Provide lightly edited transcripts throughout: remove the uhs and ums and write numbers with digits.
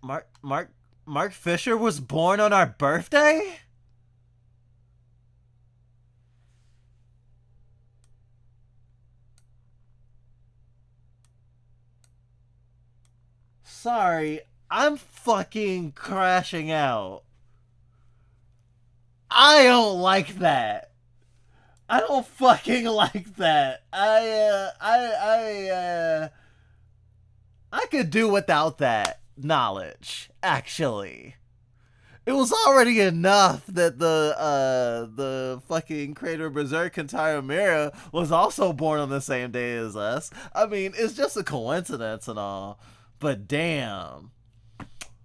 Mark Mark Mark Fisher was born on our birthday? Sorry, I'm fucking crashing out. I don't like that. I don't fucking like that. I could do without that knowledge, actually. It was already enough that the fucking creator of Berserk Kentaro Miura was also born on the same day as us. I mean, it's just a coincidence and all. But damn.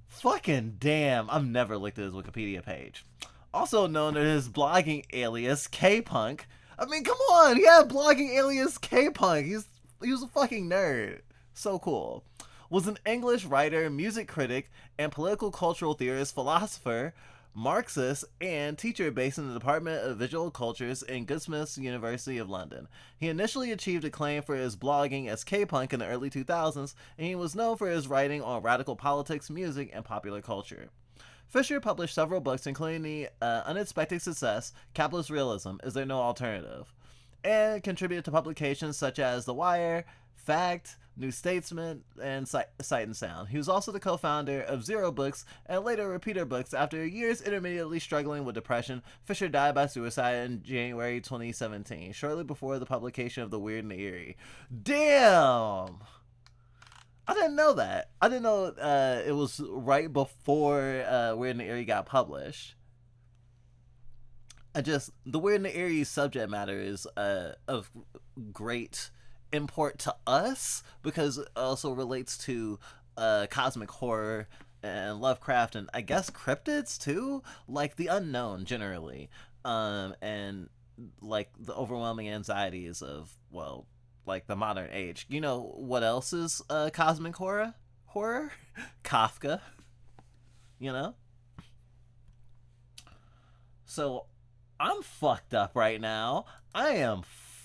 Fucking damn. I've never looked at his Wikipedia page. Also known as his blogging alias K-Punk. I mean, come on, he had blogging alias K-Punk. He was a fucking nerd. So cool. Was an English writer, music critic, and political cultural theorist, philosopher, Marxist, and teacher based in the Department of Visual Cultures in Goldsmiths University of London. He initially achieved acclaim for his blogging as K-Punk in the early 2000s, and he was known for his writing on radical politics, music, and popular culture. Fisher published several books, including the unexpected success, Capitalist Realism, Is There No Alternative? And contributed to publications such as The Wire, Fact, New Statesman, and Sight and Sound. He was also the co-founder of Zero Books and later Repeater Books. After years intermittently struggling with depression, Fisher died by suicide in January 2017, shortly before the publication of The Weird and the Eerie. Damn! I didn't know that. I didn't know it was right before Weird and the Eerie got published. The Weird and the Eerie subject matter is of great import to us because it also relates to cosmic horror and Lovecraft and I guess cryptids too, like the unknown generally, and like the overwhelming anxieties of like the modern age. You know what else is cosmic horror? Horror, Kafka. You know. So I'm fucked up right now. I am fucked.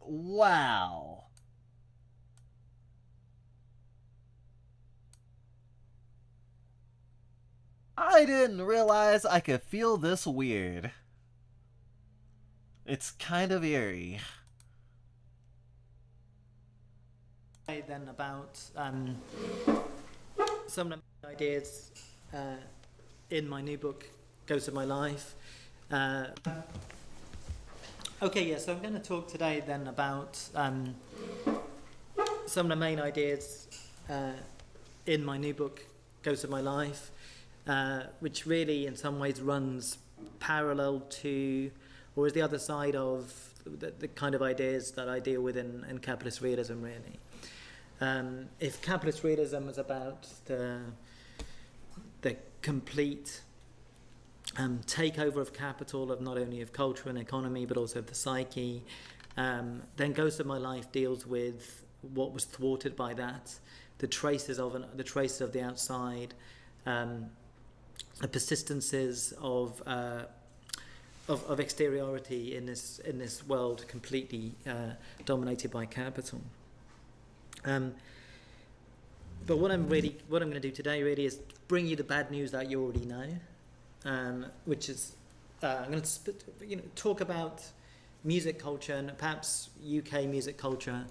Wow. I didn't realize I could feel this weird. It's kind of eerie. Then about some of the ideas in my new book, Ghost of My Life. Okay, yeah, so I'm going to talk today then about some of the main ideas in my new book, Ghost of My Life, which really in some ways runs parallel to, or is the other side of the kind of ideas that I deal with in capitalist realism, really. If capitalist realism is about the complete takeover of capital, of not only of culture and economy, but also of the psyche, then Ghost of My Life deals with what was thwarted by that, the traces of the outside, the persistences of exteriority in this world completely dominated by capital. But what I'm going to do today really is bring you the bad news that you already know, which is I'm going to talk about music culture and perhaps UK music culture,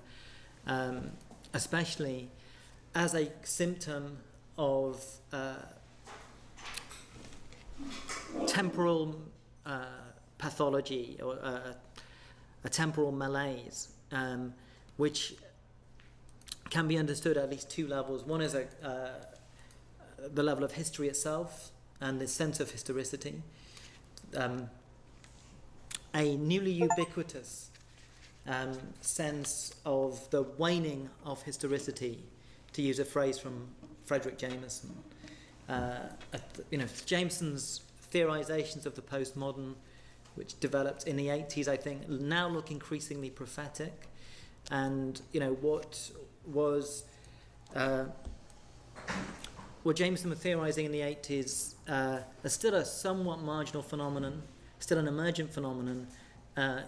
especially as a symptom of temporal pathology or a temporal malaise, which can be understood at least two levels. One is the level of history itself and the sense of historicity. A newly ubiquitous sense of the waning of historicity, to use a phrase from Frederick Jameson. Jameson's theorizations of the postmodern, which developed in the 80s, I think, now look increasingly prophetic. And what Jameson was theorizing in the 80s is still a somewhat marginal phenomenon, still an emergent phenomenon,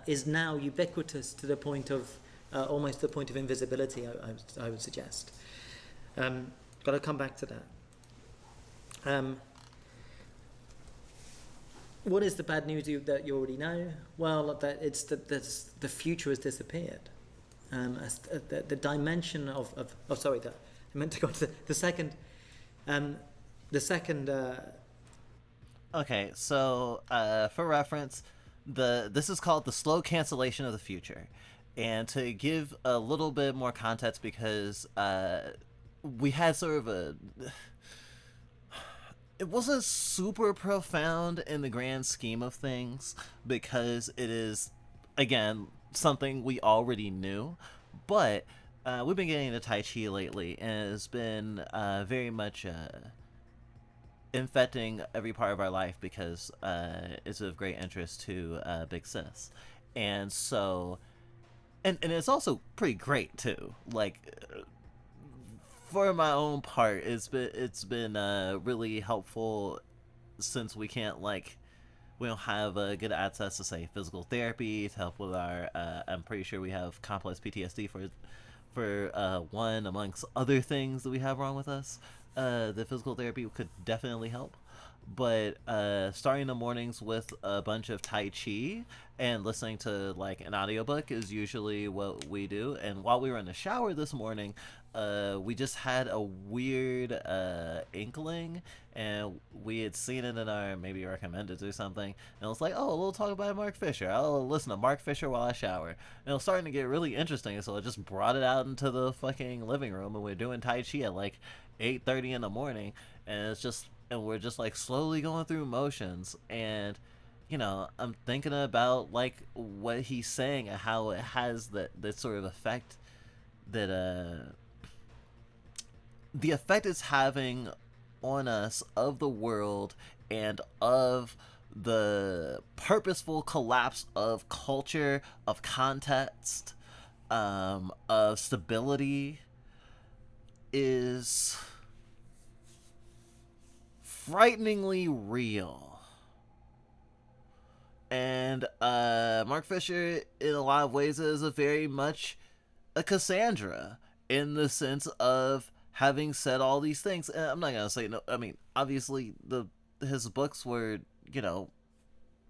is now ubiquitous to the point of almost to the point of invisibility, I would suggest. Got to come back to that. What is the bad news that you already know? Well, that it's that the future has disappeared. The dimension of sorry, I meant to go to the second. Okay, so for reference, this is called the slow cancellation of the future, and to give a little bit more context, because we had sort of a. It wasn't super profound in the grand scheme of things, because it is, again, something we already knew, but we've been getting into Tai Chi lately, and it's been very much infecting every part of our life, because it's of great interest to Big Sis. And so, and it's also pretty great too. Like, for my own part, it's been really helpful, since we can't, like, we don't have good access to, say, physical therapy to help with our. I'm pretty sure we have complex PTSD for one amongst other things that we have wrong with us. The physical therapy could definitely help, but starting the mornings with a bunch of Tai Chi and listening to, like, an audiobook is usually what we do. And while we were in the shower this morning, we just had a weird inkling, and we had seen it in our maybe recommended or something, and it was like, oh, we'll talk about Mark Fisher. I'll listen to Mark Fisher while I shower. And it was starting to get really interesting, so I just brought it out into the fucking living room, and we're doing Tai Chi at like 8:30 in the morning, and we're just like slowly going through motions. And I'm thinking about, like, what he's saying and how it has that sort of effect, that the effect it's having on us, of the world, and of the purposeful collapse of culture, of context, of stability, is frighteningly real. And Mark Fisher, in a lot of ways, is a very much a Cassandra, in the sense of having said all these things. And I'm not gonna say no. I mean, obviously, his books were,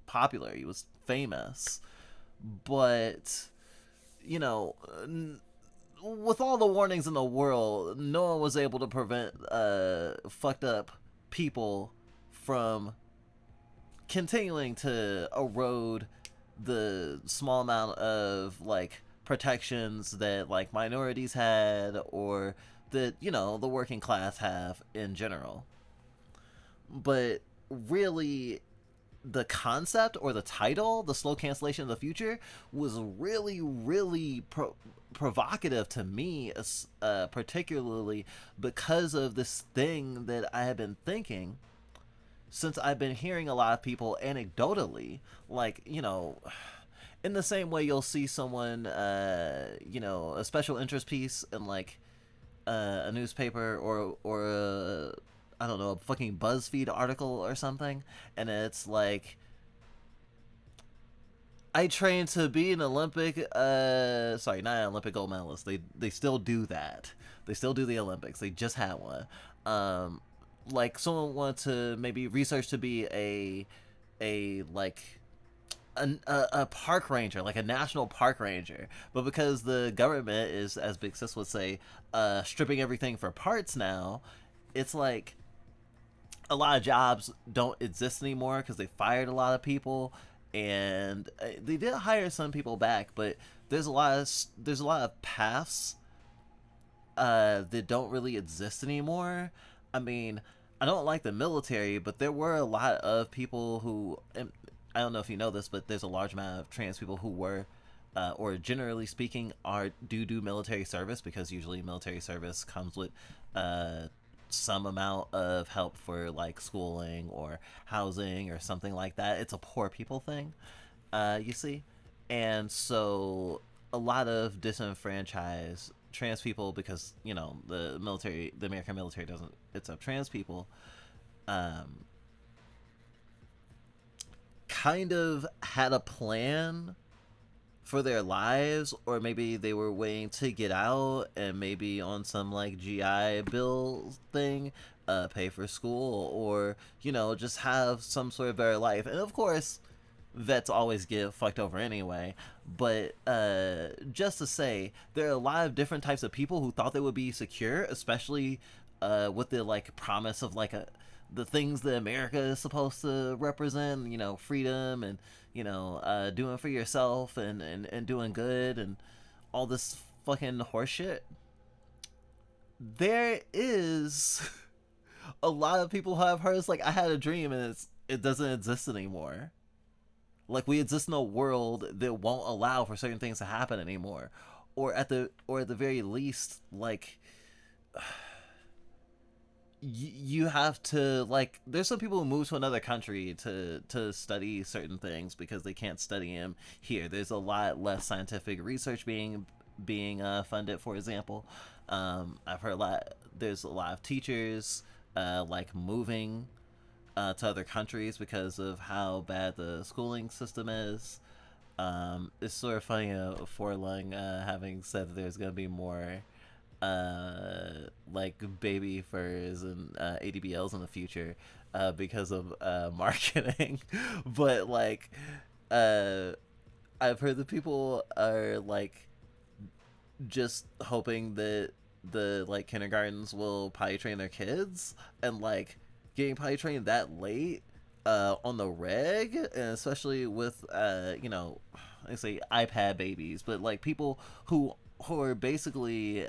popular. He was famous, but with all the warnings in the world, no one was able to prevent fucked up people from continuing to erode the small amount of, like, protections that, like, minorities had, or that the working class have in general. But really, the concept, or the title, the slow cancellation of the future, was really, really provocative to me, particularly because of this thing that I have been thinking, since I've been hearing a lot of people anecdotally, like, in the same way you'll see someone, a special interest piece in, like, a newspaper, or I don't know, a fucking BuzzFeed article or something, and it's like, I trained to be an Olympic, sorry, not an Olympic gold medalist. They still do that. They still do the Olympics. They just had one. Like, someone wanted to maybe research to be like a park ranger, like a national park ranger, but because the government is, as Big Sis would say, stripping everything for parts now, it's like a lot of jobs don't exist anymore because they fired a lot of people, and they did hire some people back, but there's a lot of paths that don't really exist anymore. I mean, I don't like the military, but there were a lot of people who, and I don't know if you know this, but there's a large amount of trans people who were, or generally speaking, do military service, because usually military service comes with some amount of help for, like, schooling or housing or something like that. It's a poor people thing, you see. And so a lot of disenfranchised trans people, because the American military doesn't accept trans people, kind of had a plan for their lives, or maybe they were waiting to get out and maybe on some like GI Bill thing, pay for school, or just have some sort of better life. And of course, vets always get fucked over anyway. But just to say, there are a lot of different types of people who thought they would be secure, especially with the like promise of like the things that America is supposed to represent, freedom and, doing for yourself and doing good and all this fucking horseshit. There is a lot of people who have heard it's like, I had a dream and it doesn't exist anymore. Like, we exist in a world that won't allow for certain things to happen anymore. Or at the very least, like, you have to, like, there's some people who move to another country to study certain things because they can't study them here. There's a lot less scientific research being funded, for example. I've heard there's a lot of teachers like moving to other countries because of how bad the schooling system is. It's sort of funny, Forlung having said that there's going to be more like baby furs and ADBLs in the future because of marketing. But like I've heard that people are like just hoping that the like kindergartens will potty train their kids, and like getting potty trained that late on the reg, and especially with I say iPad babies, but like people who are basically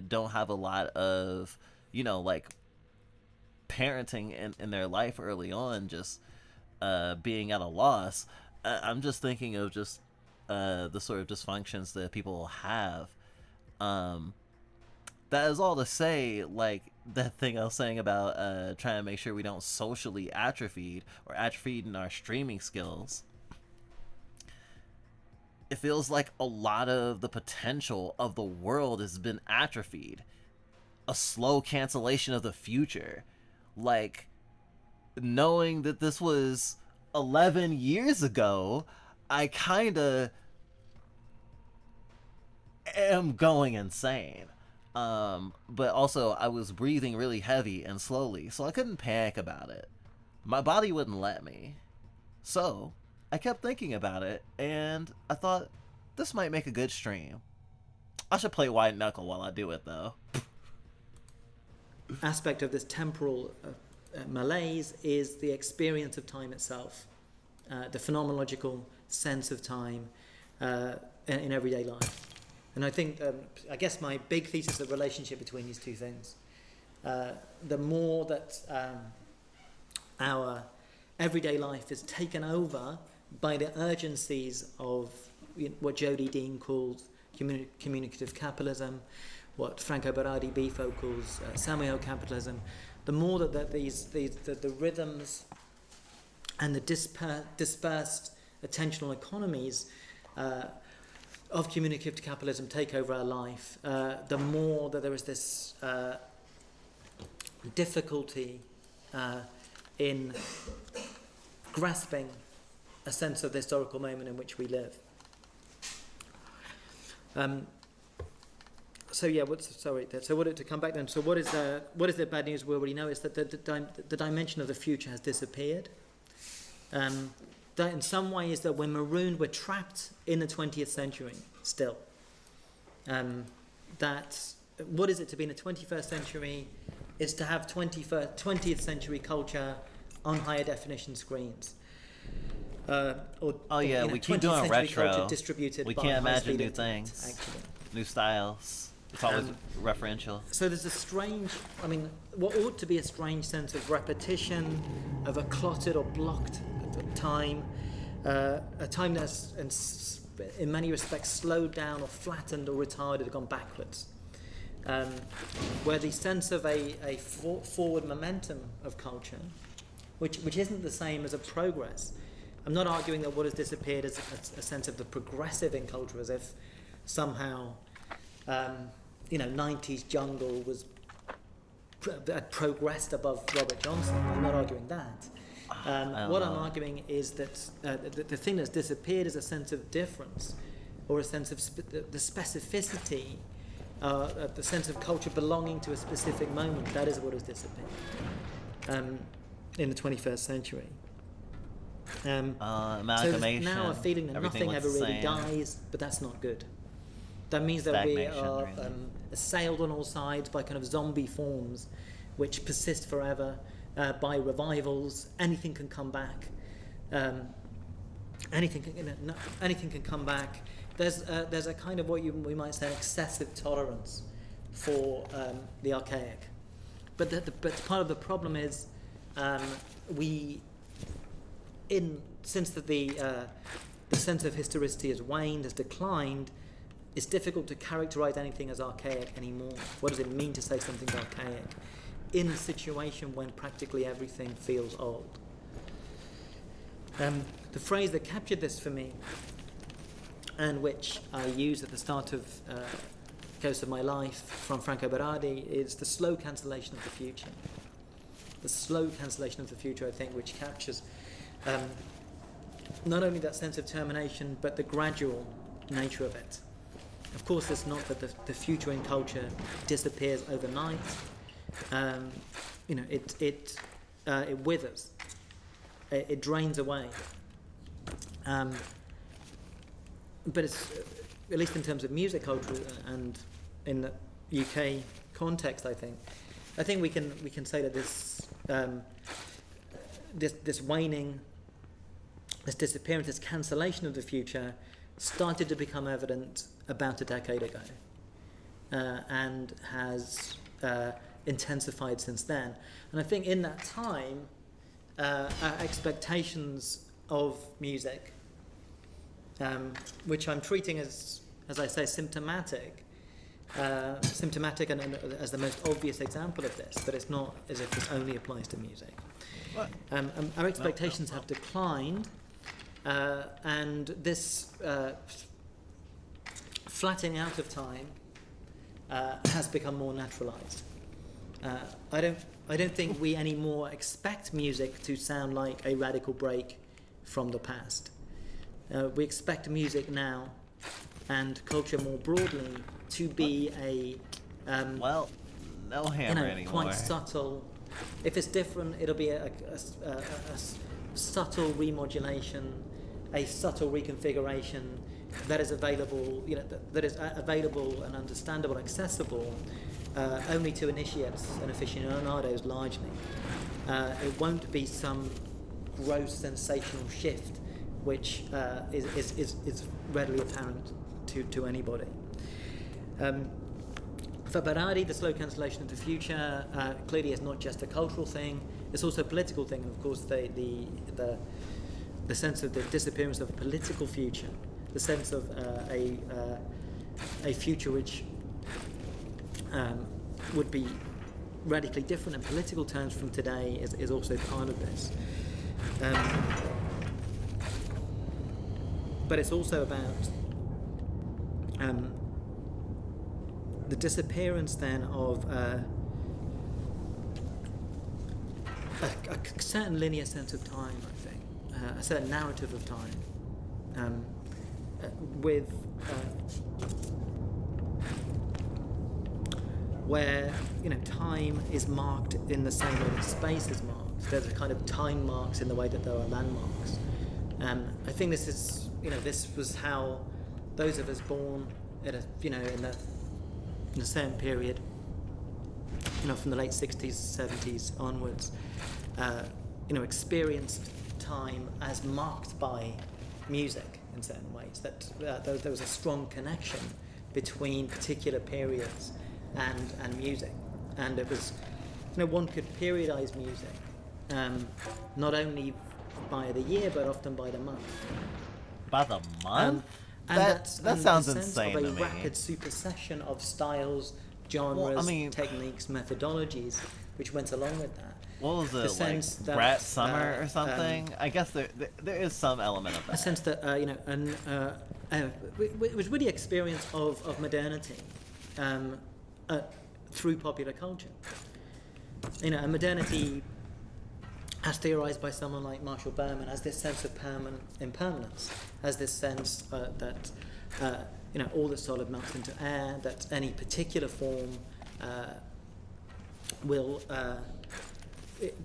don't have a lot of like parenting in their life early on, just being at a loss. I'm just thinking of just the sort of dysfunctions that people have. That is all to say, like, that thing I was saying about trying to make sure we don't socially atrophied in our streaming skills. It feels like a lot of the potential of the world has been atrophied. A slow cancellation of the future. Like, knowing that this was 11 years ago, I kinda am going insane. But also I was breathing really heavy and slowly, so I couldn't panic about it. My body wouldn't let me. So I kept thinking about it, and I thought, this might make a good stream. I should play White Knuckle while I do it, though. Aspect of this temporal malaise is the experience of time itself, the phenomenological sense of time in everyday life. And I think, I guess my big thesis of relationship between these two things, the more that our everyday life is taken over by the urgencies of what Jody Dean calls communicative capitalism, what Franco Berardi-Bifo calls Samuel capitalism, the more that the rhythms and the dispersed attentional economies of communicative capitalism take over our life, the more that there is this difficulty in grasping a sense of the historical moment in which we live. So to come back then, so what is the bad news we already know is that the dimension of the future has disappeared. That in some ways that we're marooned, we're trapped in the 20th century still. That what is it to be in the 21st century is to have 20th century culture on higher definition screens. We keep doing retro. Distributed we by can't imagine high-speed new internet, things, actually. new styles. It's always referential. So there's a strange, what ought to be a strange sense of repetition, of a clotted or blocked time, a time that's in many respects slowed down or flattened or retarded or gone backwards, where the sense of a forward momentum of culture, which isn't the same as a progress. I'm not arguing that what has disappeared is a sense of the progressive in culture, as if somehow 90s jungle had progressed above Robert Johnson. I'm not arguing that. What I'm arguing is that the thing that's disappeared is a sense of difference, or a sense of the specificity, the sense of culture belonging to a specific moment. That is what has disappeared in the 21st century. So Amalgamation. now a feeling that everything nothing looks ever the really same. dies, but that's not good. That means that we Stagnation, are really. assailed on all sides by kind of zombie forms which persist forever, by revivals. Anything can come back. Anything can come back. There's a kind of we might say excessive tolerance for the archaic. But part of the problem is since the sense of historicity has waned, has declined, it's difficult to characterize anything as archaic anymore. What does it mean to say something's archaic in a situation when practically everything feels old? The phrase that captured this for me, and which I use at the start of Ghost of My Life from Franco Berardi, is the slow cancellation of the future. The slow cancellation of the future, I think, which captures not only that sense of termination, but the gradual nature of it. Of course, it's not that the future in culture disappears overnight. It withers. It drains away. But it's, at least in terms of music culture and in the UK context, I think we can say that this waning, this disappearance, this cancellation of the future started to become evident about a decade ago, and has intensified since then. And I think in that time, our expectations of music, which I'm treating as I say, symptomatic and as the most obvious example of this, but it's not as if this only applies to music. Our expectations have declined, and this flattening out of time has become more naturalized. I don't think we anymore expect music to sound like a radical break from the past. We expect music now, and culture more broadly, to be no hammer anymore. Quite subtle. If it's different, it'll be a subtle remodulation, a subtle reconfiguration that is available, that is available and understandable, accessible, only to initiates and aficionados largely. It won't be some gross sensational shift which is readily apparent to anybody. For Berardi, the slow cancellation of the future clearly is not just a cultural thing; it's also a political thing. And of course, the sense of the disappearance of a political future, the sense of a future which would be radically different in political terms from today is also part of this. But it's also about the disappearance then of a certain linear sense of time, I think, a certain narrative of time, with where time is marked in the same way that space is marked. There's a kind of time marks in the way that there are landmarks. I think this is this was how those of us born at in a certain period, from the late 60s, 70s onwards, experienced time as marked by music in certain ways. That there was a strong connection between particular periods and music, and it was one could periodize music, not only by the year but often by the month. By the month? And that sounds the sense insane of to a me. rapid supersession of styles, genres, techniques, methodologies, which went along with that. What was The it, sense like that, Brat Summer or something? I guess there is some element of that. A sense that it was really experience of modernity through popular culture. And modernity, as theorized by someone like Marshall Berman, has this sense of permanent impermanence, has this sense that all the solid melts into air, that any particular form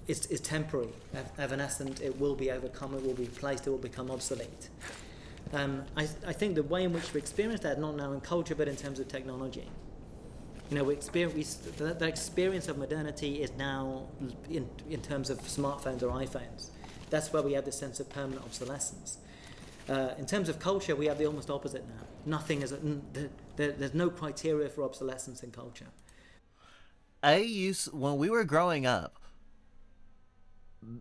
is temporary, evanescent, it will be overcome, it will be replaced, it will become obsolete. I think the way in which we experience that, not now in culture, but in terms of technology, the experience of modernity is now in terms of smartphones or iPhones. That's where we have this sense of permanent obsolescence. In terms of culture, we have the almost opposite now. There's no criteria for obsolescence in culture. When we were growing up,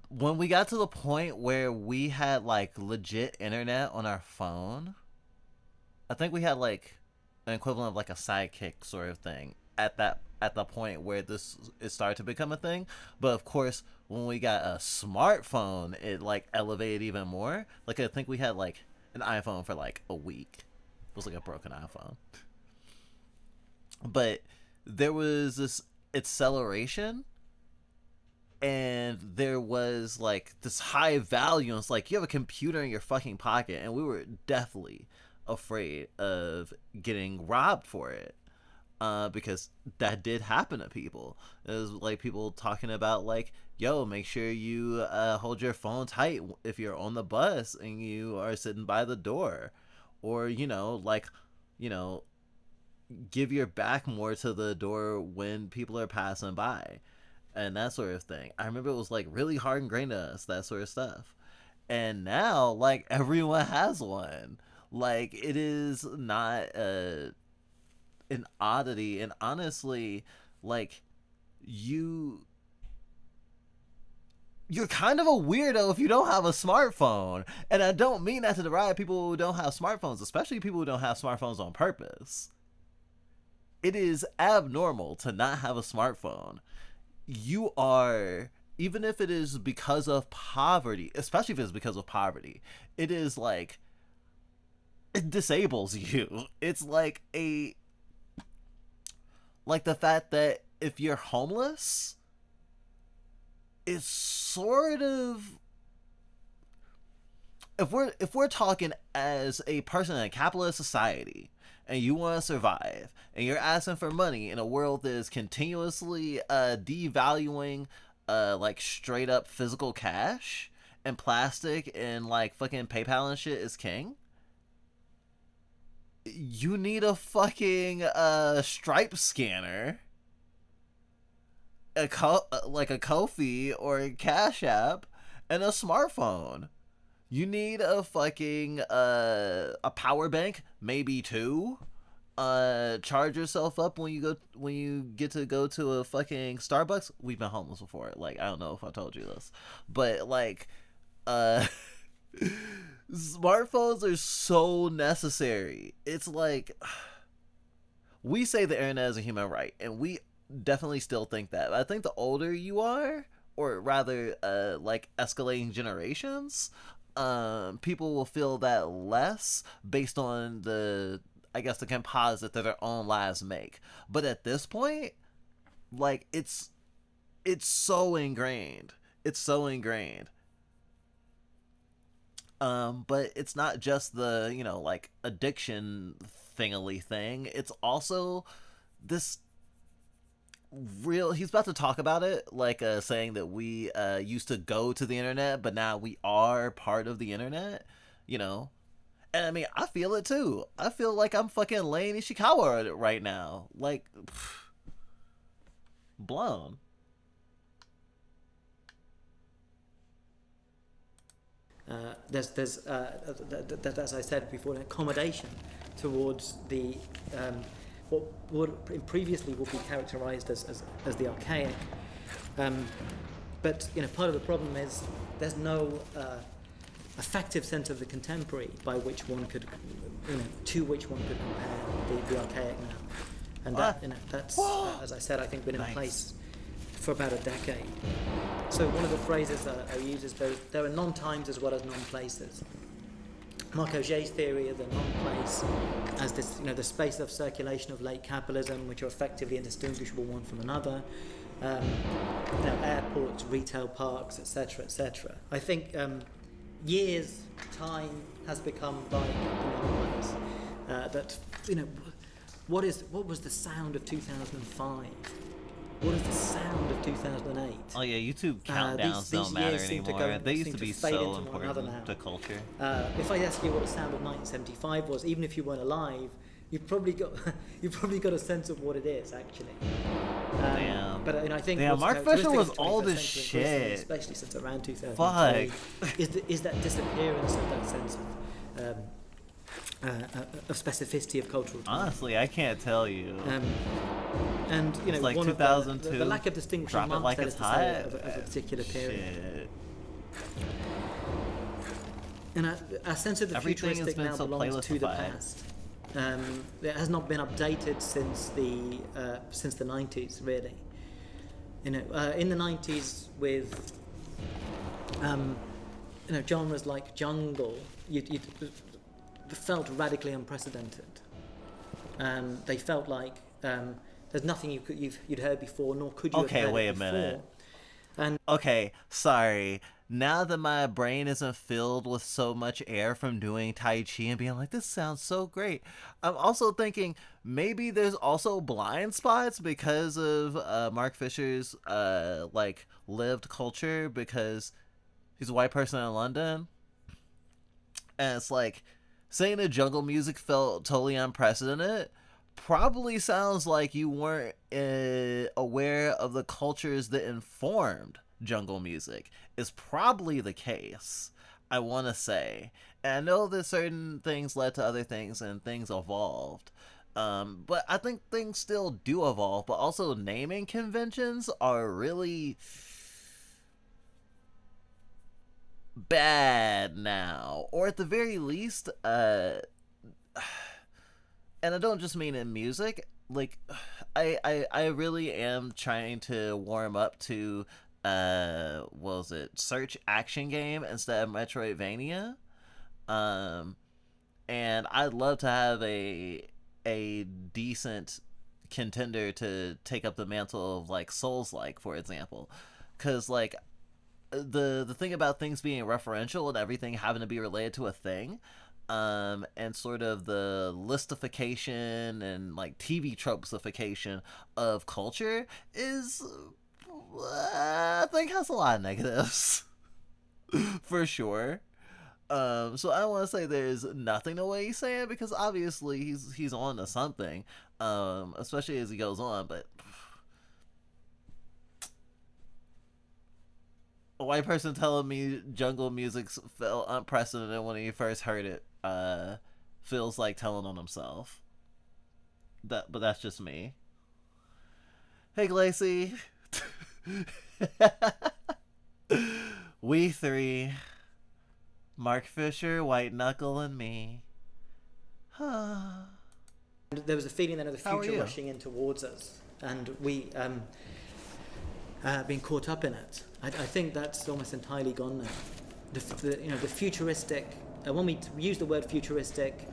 when we got to the point where we had like legit internet on our phone, I think we had like an equivalent of like a sidekick sort of thing at the point where it started to become a thing. But of course, when we got a smartphone, it like elevated even more. Like I think we had like an iPhone for like a week. It was like a broken iPhone. But there was this acceleration, and there was like this high value, and it's like you have a computer in your fucking pocket, and we were deathly afraid of getting robbed for it, because that did happen to people. It was like people talking about like, yo, make sure you hold your phone tight if you're on the bus and you are sitting by the door, or give your back more to the door when people are passing by, and that sort of thing. I remember it was like really hard ingrained to us, that sort of stuff. And now like everyone has one. Like it is not an oddity, and honestly, like you're kind of a weirdo if you don't have a smartphone. And I don't mean that to deride people who don't have smartphones, especially people who don't have smartphones on purpose. It is abnormal to not have a smartphone. You are, even if it is because of poverty, especially if it's because of poverty, it is like, it disables you. It's like the fact that if you're homeless, it's sort of, if we're talking as a person in a capitalist society, and you want to survive, and you're asking for money in a world that is continuously devaluing like straight up physical cash, and plastic and like fucking PayPal and shit is king, you need a fucking Stripe scanner, like a Ko-fi or a Cash App, and a smartphone. You need a fucking a power bank, maybe two. Charge yourself up when you get to go to a fucking Starbucks. We've been homeless before. Like, I don't know if I told you this, but like, smartphones are so necessary. It's like, we say the internet is a human right, and we definitely still think that. But I think the older you are, or rather, like escalating generations, people will feel that less based on the composite that their own lives make. But at this point, like, it's so ingrained. It's so ingrained. But it's not just the, like, addiction thingly thing. It's also this real, he's about to talk about it, like saying that we used to go to the internet, but now we are part of the internet, and I mean, I feel it too. I feel like I'm fucking Lane Ishikawa right now, like, blown. There's as I said before, an accommodation towards the what would previously would be characterized as the archaic, but part of the problem is there's no effective sense of the contemporary by which one could to which one could compare the archaic now, and that's as I said, I think been in place for about a decade. So one of the phrases that I use is there are non-times as well as non-places. Marc Augé's theory of the non-place as this, the space of circulation of late capitalism, which are effectively indistinguishable one from another. Airports, retail parks, etc., etc. I think years, time has become like the non-place. that, what was the sound of 2005? What is the sound of 2008? Oh yeah, YouTube countdowns don't matter anymore. They used to be so important to culture. If I ask you what the sound of 1975 was, even if you weren't alive, you've probably got a sense of what it is actually. Damn. But I think Mark Fisher was old as shit, especially since around 2003. Is that disappearance of that sense of specificity of cultural time. Honestly, I can't tell you. And it's like one 2002. Of the lack of distinguishing marks like that it's is to hot. say of a particular period. Shit. And a sense of the futuristic now belongs to the past. It has not been updated since the 90s, really. In the 90s, with genres like jungle, you felt radically unprecedented. They felt like there's nothing you'd heard before, nor could you have heard wait it a before. minute. And Okay, sorry. Now that my brain isn't filled with so much air from doing Tai Chi and being like, this sounds so great, I'm also thinking maybe there's also blind spots because of Mark Fisher's lived culture, because he's a white person in London. And it's like, saying the jungle music felt totally unprecedented probably sounds like you weren't aware of the cultures that informed jungle music. Is probably the case, I want to say. And I know that certain things led to other things and things evolved. But I think things still do evolve, but also naming conventions are really bad now, or at the very least, and I don't just mean in music. Like, I really am trying to warm up to search action game instead of Metroidvania, and I'd love to have a decent contender to take up the mantle of like Souls-like, for example, because like the thing about things being referential and everything having to be related to a thing, and sort of the listification and like TV tropesification of culture is, I think, has a lot of negatives. For sure. So I don't want to say there's nothing the way he's saying, because obviously he's on to something, especially as he goes on, but a white person telling me jungle music felt unprecedented when he first heard it feels like telling on himself. But that's just me. Hey, Glacy. We three. Mark Fisher, White Knuckle, and me. there was a feeling then of the future rushing in towards us, and we being caught up in it. I think that's almost entirely gone now. The futuristic. When we use the word futuristic,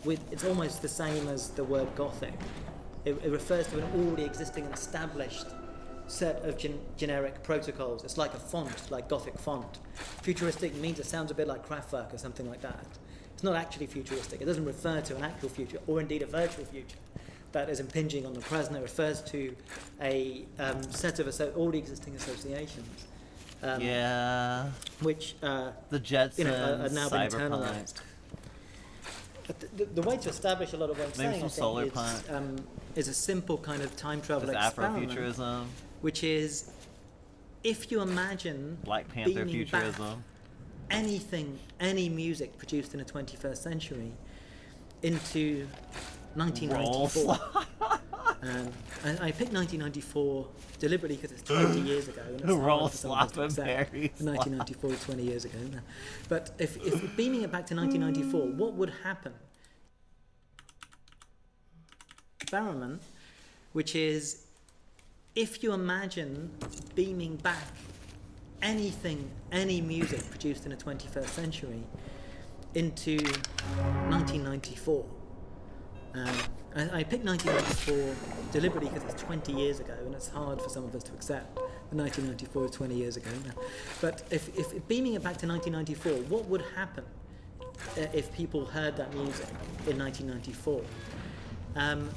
it's almost the same as the word Gothic. It refers to an already existing and established set of generic protocols. It's like a font, like Gothic font. Futuristic means it sounds a bit like Kraftwerk or something like that. It's not actually futuristic. It doesn't refer to an actual future, or indeed a virtual future, that is impinging on the present. It refers to a set of already existing associations. Which the Jetsons, are now being internalized. The way to establish a lot of what I'm saying, I think, is a simple kind of time travel experiment. Afrofuturism, which is, if you imagine Black Panther futurism, anything, any music produced in the 21st century into 1994. I picked 1994 deliberately because it's 20 years ago. And it's Roll slop and berries. 1994 was 20 years ago. But if beaming it back to 1994, what would happen? Experiment, which is, if you imagine beaming back anything, any music produced in the 21st century into 1994. I picked 1994 deliberately because it's 20 years ago, and it's hard for some of us to accept that 1994 is 20 years ago now. But if beaming it back to 1994, what would happen if people heard that music in 1994,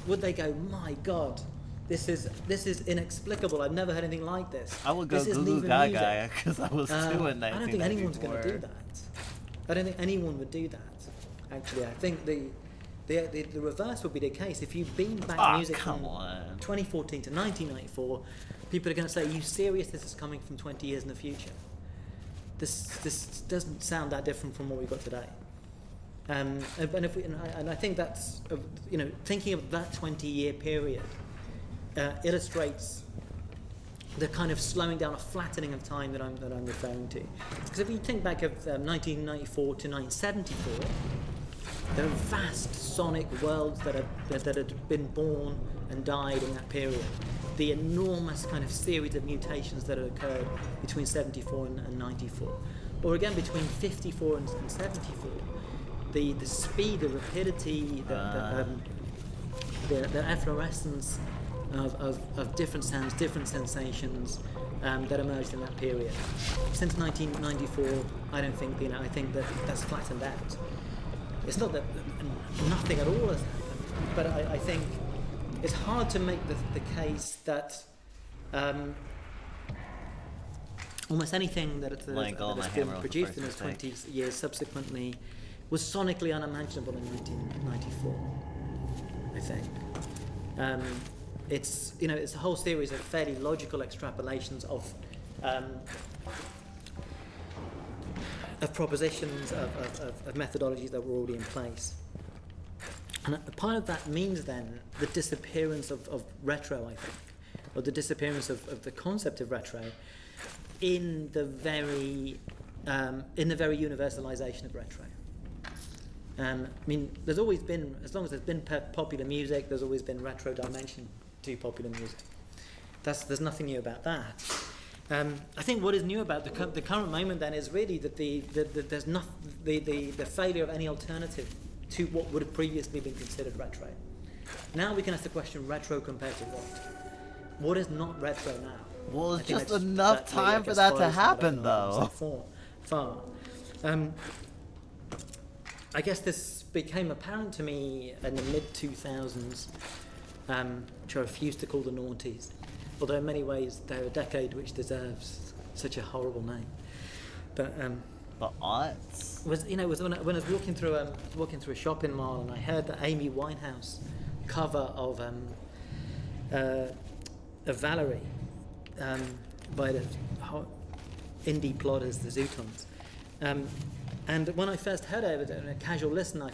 would they go, "My God, this is inexplicable. I've never heard anything like this." I would go This isn't Goo Goo even Gaga because I was 2 in 1994. I don't think anyone's going to do that. I don't think anyone would do that. Actually, I think the reverse would be the case. If you beam back music from 2014 to 1994, people are going to say, "Are you serious? This is coming from 20 years in the future. This doesn't sound that different from what we've got today." And I think that's thinking of that 20-year period illustrates the kind of slowing down, a flattening of time that I'm referring to. Because if you think back of 1994 to 1974, there are vast sonic worlds that had been born and died in that period. The enormous kind of series of mutations that had occurred between 74 and 94, or again between 54 and 74. The speed, the rapidity, the efflorescence of different sounds, different sensations that emerged in that period. Since 1994, I don't think, I think that's flattened out. It's not that nothing at all has happened, but I think it's hard to make the case that almost anything that has been produced in those 20 years subsequently was sonically unimaginable in 1994, I think. It's a whole series of fairly logical extrapolations of propositions, of methodologies that were already in place. And part of that means then the disappearance of retro, I think, or the disappearance of the concept of retro in the very universalization of retro. There's always been, as long as there's been popular music, there's always been retro dimension to popular music. There's nothing new about that. I think what is new about the current moment then is really that there's the failure of any alternative to what would have previously been considered retro. Now we can ask the question: retro compared to what? What is not retro now? Well, it's just enough time for that to happen, though. Far. I guess this became apparent to me in the mid-2000s, which I refuse to call the noughties, although in many ways they're a decade which deserves such a horrible name. But the aughts was when I was walking through a shopping mall and I heard the Amy Winehouse cover of Valerie by the indie plotters, the Zootons. And when I first heard it, in a casual listen, I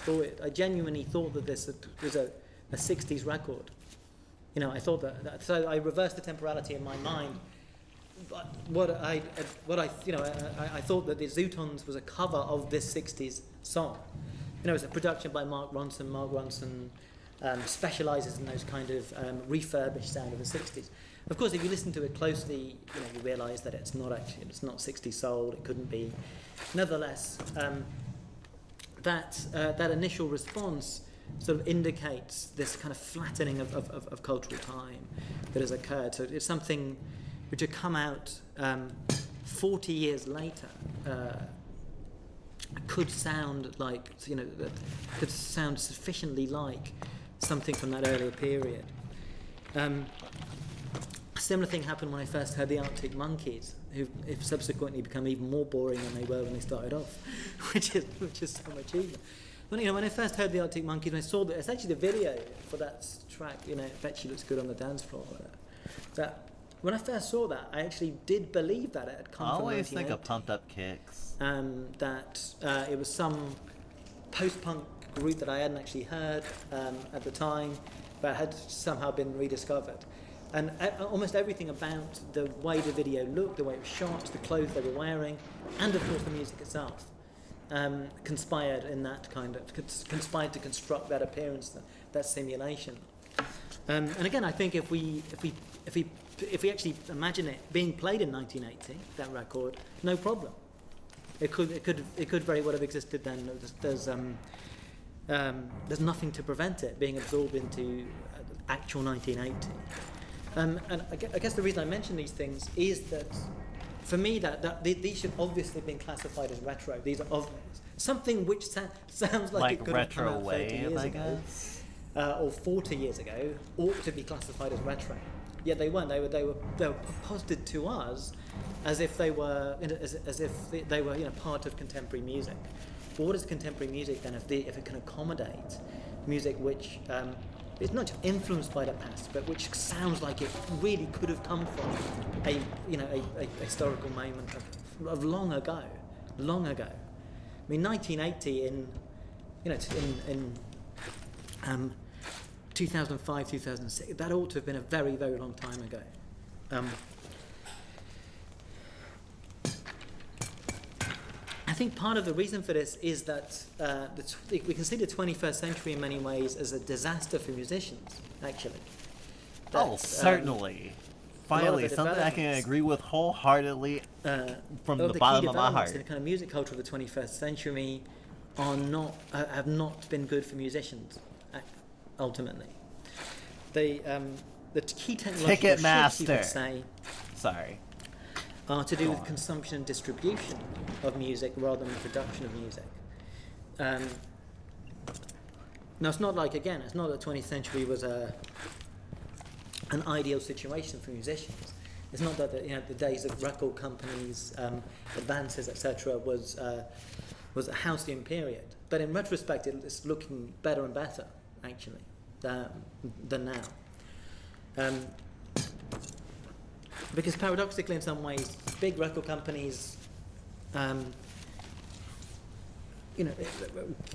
genuinely thought that this was a 60s record. I thought that so I reversed the temporality in my mind. I thought that the Zootons was a cover of this 60s song. It's a production by Mark Ronson. Mark Ronson specialises in those kind of refurbished sound of the 60s. Of course, if you listen to it closely, you realise that it's not 60s soul. It couldn't be. Nevertheless, that initial response sort of indicates this kind of flattening of cultural time that has occurred. So it's something which had come out 40 years later. Could sound like could sound sufficiently like something from that earlier period. A similar thing happened when I first heard the Arctic Monkeys, who have subsequently become even more boring than they were when they started off, which is so much easier. When I first heard the Arctic Monkeys, and I saw that it's actually the video for that track. I bet she looks good on the dance floor. That when I first saw that, I actually did believe that it had come from 1980. I always think of Pumped Up Kicks. That it was some post-punk group that I hadn't actually heard at the time, but had somehow been rediscovered. And almost everything about the way the video looked, the way it was shot, the clothes they were wearing, and of course the music itself, conspired to construct that appearance, that simulation. And again, I think if we actually imagine it being played in 1980, that record, no problem. It could very well have existed then. There's nothing to prevent it being absorbed into actual 1980. And I guess the reason I mention these things is that for me, these should obviously have been classified as retro. These are obvious. Something which sounds like it could have come out 30 years ago, or 40 years ago, ought to be classified as retro. Yet they weren't. They were posited to us as if they were part of contemporary music. But what is contemporary music then if it can accommodate music which is not just influenced by the past, but which sounds like it really could have come from a historical moment of long ago. I mean, 1980 in 2005, 2006. That ought to have been a very, very long time ago. I think part of the reason for this is that we can see the 21st century in many ways as a disaster for musicians, actually. Certainly. Finally, something I can agree with wholeheartedly from the bottom of my heart. The kind of music culture of the 21st century have not been good for musicians, ultimately. The key technological shifts, you could say, are to do with consumption and distribution of music rather than production of music. Now, it's not like, again, it's not that the 20th century was an ideal situation for musicians. It's not that the days of record companies, advances, etc., was a halcyon period. But in retrospect, it's looking better and better, actually, than now. Because paradoxically, in some ways, big record companies,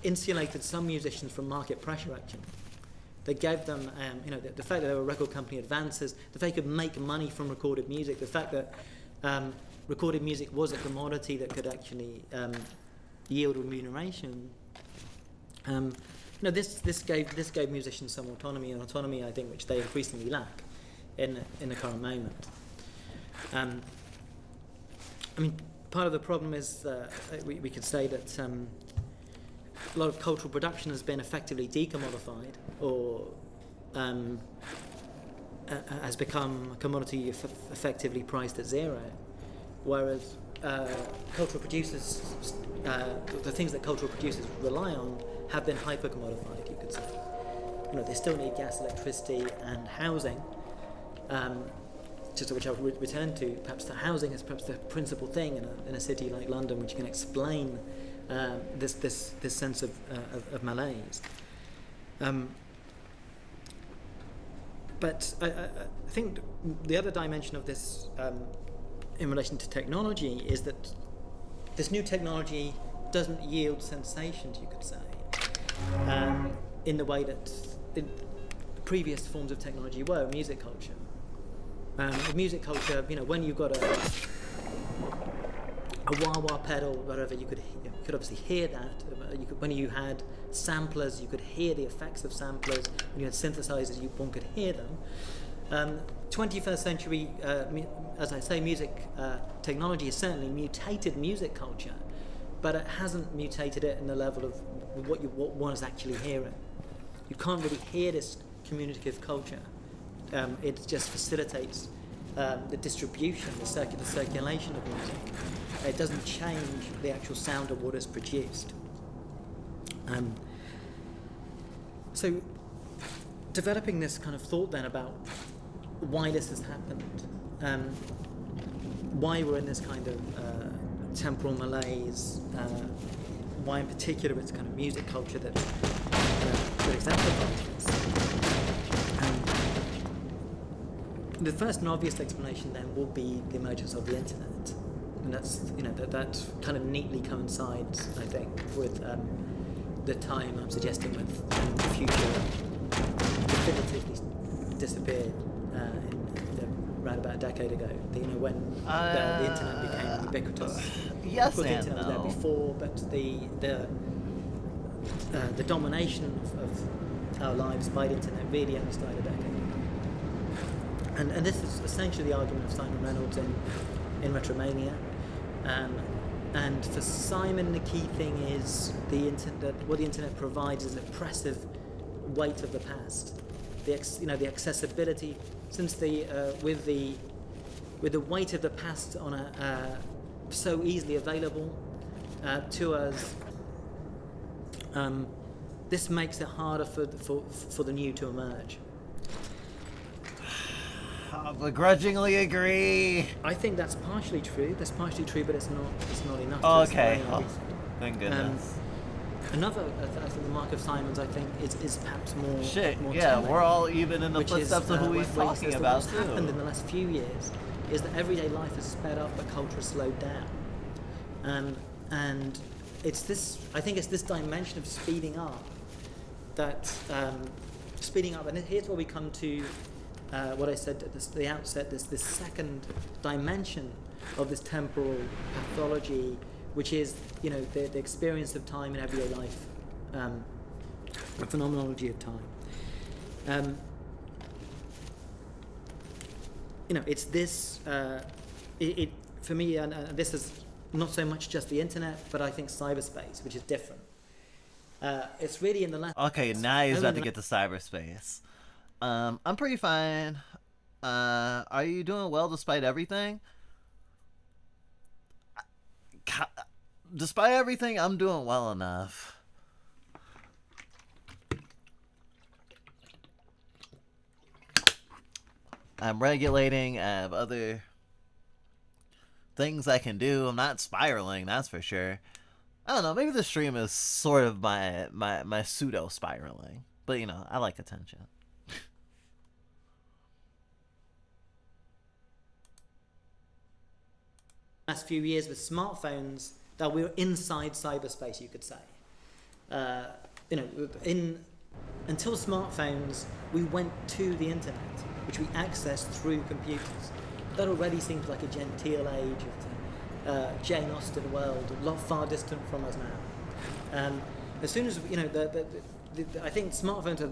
insulated some musicians from market pressure. Actually, they gave them, the fact that there were record company advances, the fact they could make money from recorded music, the fact that recorded music was a commodity that could actually yield remuneration. This gave musicians some autonomy, I think, which they increasingly lack in the current moment. I mean, part of the problem is we could say that a lot of cultural production has been effectively decommodified, or has become a commodity effectively priced at zero, whereas cultural producers, the things that cultural producers rely on, have been hyper-commodified, you could say. They still need gas, electricity, and housing. Which I'll return to. Perhaps the housing is perhaps the principal thing in a city like London, which can explain this sense of malaise. But I think the other dimension of this, in relation to technology, is that this new technology doesn't yield sensations, you could say, in the way that previous forms of technology were, music culture. With music culture, when you've got a wah-wah pedal, whatever, you could obviously hear that. When you had samplers, you could hear the effects of samplers. When you had synthesizers, one could hear them. 21st century, as I say, music technology has certainly mutated music culture, but it hasn't mutated it in the level of what one is actually hearing. You can't really hear this communicative culture. It just facilitates the distribution, the circulation of music. It doesn't change the actual sound of what is produced. So, developing this kind of thought then about why this has happened, why we're in this kind of temporal malaise, why in particular it's kind of music culture that exemplifies this. The first and obvious explanation then will be the emergence of the internet, and that's that kind of neatly coincides, I think, with the time I'm suggesting with the future definitively disappeared around about a decade ago. When the internet became ubiquitous. Yes, the internet was there before, but the domination of our lives by the internet really only started a decade ago. And this is essentially the argument of Simon Reynolds in Retromania. And for Simon, the key thing is what the internet provides is an oppressive weight of the past. The accessibility, since with the with the weight of the past on so easily available to us, this makes it harder for the new to emerge. I begrudgingly agree. I think that's partially true. That's partially true, but it's not enough. Okay. Oh, thank goodness. Another, I think the Mark of Simons, I think, is perhaps more. Shit. More Yeah, telling, we're all even in the footsteps of who he's where talking says that about what's too. happened in the last few years is that everyday life has sped up, but culture has slowed down. And it's this. I think it's this dimension of speeding up that speeding up. And here's where we come to what I said at the outset. This second dimension of this temporal pathology, which is, you know, the experience of time in everyday life, the phenomenology of time. You know, it's this. It for me, and this is not so much just the internet, but I think cyberspace, which is different. It's really in the last. Okay, now he's about to get to cyberspace. I'm pretty fine. Are you doing well despite everything? Despite everything, I'm doing well enough. I'm regulating. I have other things I can do. I'm not spiraling, that's for sure. I don't know, maybe the stream is sort of my pseudo spiraling. But, you know, I like attention. Last few years with smartphones, that we were inside cyberspace, you could say. You know, until smartphones, we went to the internet, which we accessed through computers. That already seems like a genteel age of Jane Austen world, a lot far distant from us now. As soon as, you know, I think smartphones are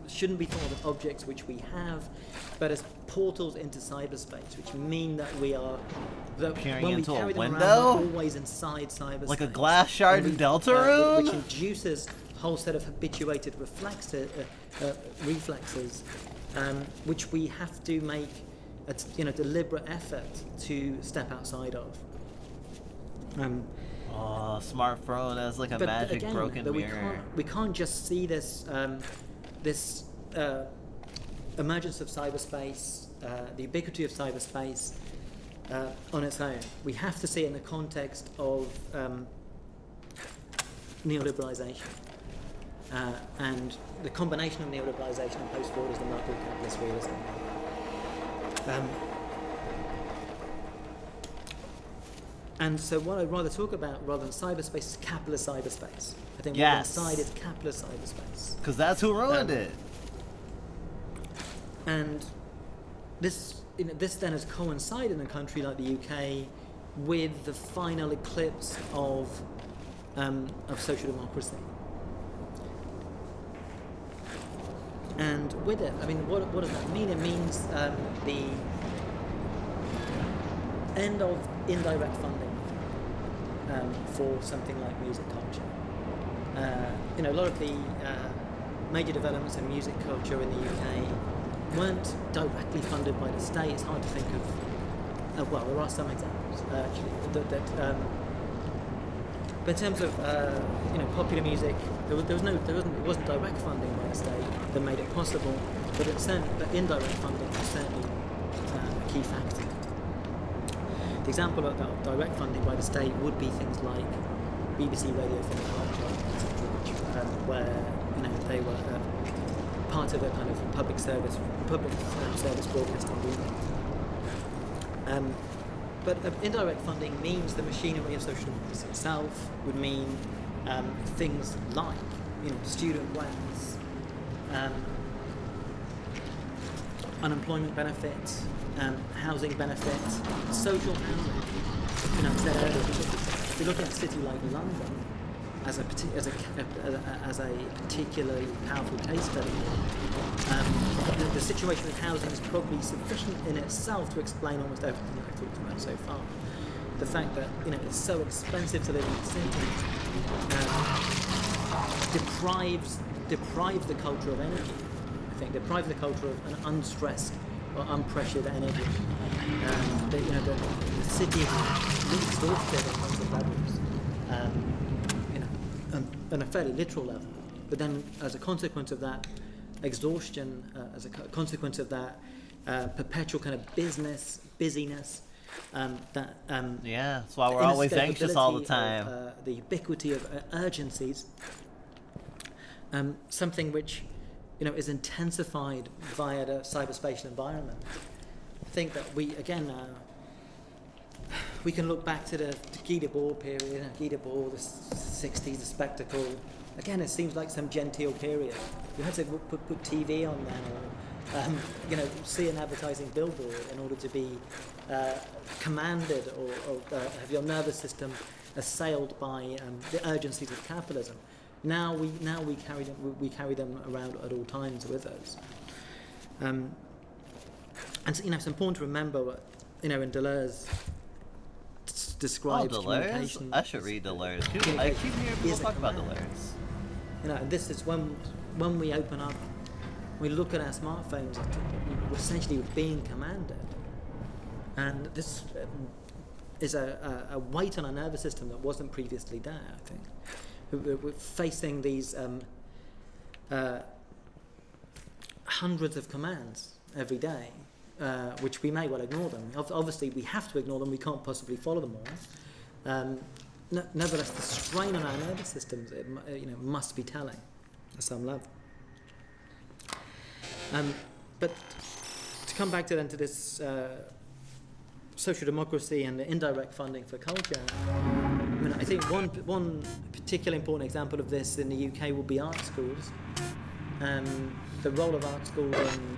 shouldn't be thought of objects which we have, but as portals into cyberspace, which mean that we are peering when into we carry a them window, around, we're always inside cyberspace, like a glass shard in Delta Room, which induces a whole set of habituated reflexes, which we have to make a deliberate effort to step outside of. Smartphone as like a magic again, broken mirror. We can't just see this emergence of cyberspace, the ubiquity of cyberspace on its own. We have to see it in the context of neoliberalization. And the combination of neoliberalization and post-forwardism and Knuckle capitalist realism. And so what I'd rather talk about, rather than cyberspace, is capitalist cyberspace. I think what's inside is capitalist cyberspace. Because that's who ruined it. And this then has coincided in a country like the UK with the final eclipse of social democracy. And with it, I mean, what does that mean? It means the end of indirect funding for something like music culture. A lot of the major developments in music culture in the UK weren't directly funded by the state. It's hard to think of. Well, there are some examples actually. But in terms of popular music, it wasn't direct funding by the state that made it possible. But indirect funding was certainly a key factor. The example of direct funding by the state would be things like BBC Radio Film Culture, etc., where they were part of a kind of public service broadcasting unit. But indirect funding means the machinery of social democracy itself would mean things like student grants, unemployment benefits, housing benefits, social housing. I said earlier, if you look at a city like London as a particularly powerful case study, the situation with housing is probably sufficient in itself to explain almost everything that I've talked about so far. The fact that it's so expensive to live in the city deprives the culture of energy. I think deprives the culture of an unstressed or unpressured energy. The city is really exhausted on lots of levels, on a fairly literal level. But then, as a consequence of that exhaustion, as a consequence of that perpetual kind of busyness, yeah, that's why we're always anxious all the time. Of, the ubiquity of urgencies, something which is intensified via the cyberspatial environment. I think that we can look back to the Guy Debord period, Guy Debord, the 60s, the spectacle. Again, it seems like some genteel period. You had to put TV on then, or see an advertising billboard in order to be commanded or have your nervous system assailed by the urgencies of capitalism. Now we carry them around at all times with us. And it's important to remember what in Deleuze describes communication. I should read Deleuze. I keep hearing people talk about Deleuze. And this is when we open up, we look at our smartphones, we're essentially being commanded. And this is a weight on our nervous system that wasn't previously there, I think. We're facing these hundreds of commands every day, which we may well ignore them. Obviously, we have to ignore them. We can't possibly follow them all. Nevertheless, the strain on our nervous systems, must be telling at some level. But to come back to this social democracy and the indirect funding for culture, I think one particularly important example of this in the UK will be art schools. The role of art schools in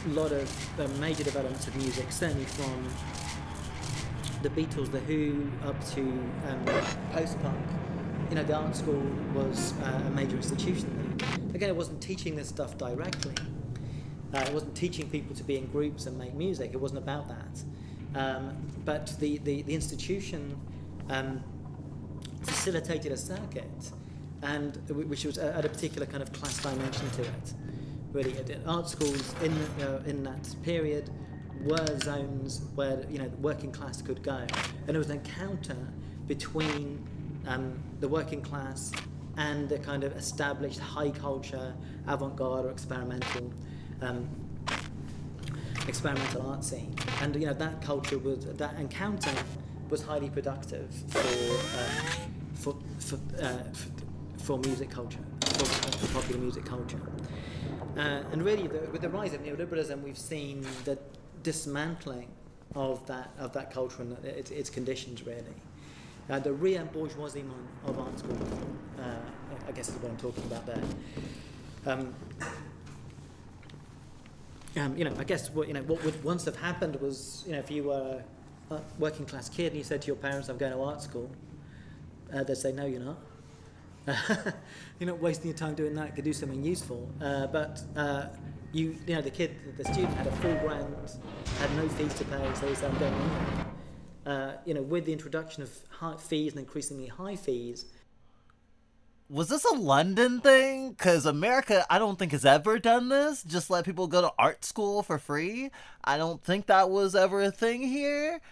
a lot of major developments of music, certainly from the Beatles, the Who, up to post-punk. The art school was a major institution there. Again, it wasn't teaching this stuff directly. It wasn't teaching people to be in groups and make music. It wasn't about that. But the institution facilitated a circuit, and which was at a particular kind of class dimension to it. Really, art schools in that period were zones where the working class could go, and there was an encounter between the working class and the kind of established high culture, avant-garde or experimental art scene, and that culture that encounter was highly productive for music culture, for popular music culture, and really with the rise of neoliberalism, we've seen the dismantling of that culture and its conditions really. The re-bourgeoisement of art schools, I guess is what I'm talking about there. I guess what would once have happened was, if you were a working class kid and you said to your parents, "I'm going to art school," they'd say, "No, you're not. You're not wasting your time doing that. You could do something useful." But the student had a full grant, had no fees to pay, so he said, "I'm going on." With the introduction of high fees and increasingly high fees. Was this a London thing? Because America, I don't think, has ever done this. Just let people go to art school for free. I don't think that was ever a thing here.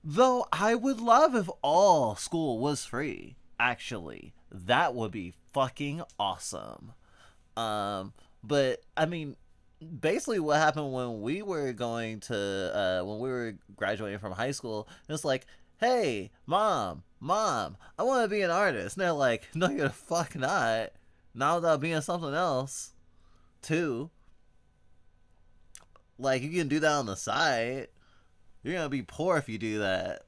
Though I would love if all school was free, actually. That would be fucking awesome. But, I mean, basically what happened when we were when we were graduating from high school, it was like, "Hey, mom, I want to be an artist." And they're like, "No, you're the fuck not. Not without being something else, too. Like, you can do that on the side. You're gonna be poor if you do that."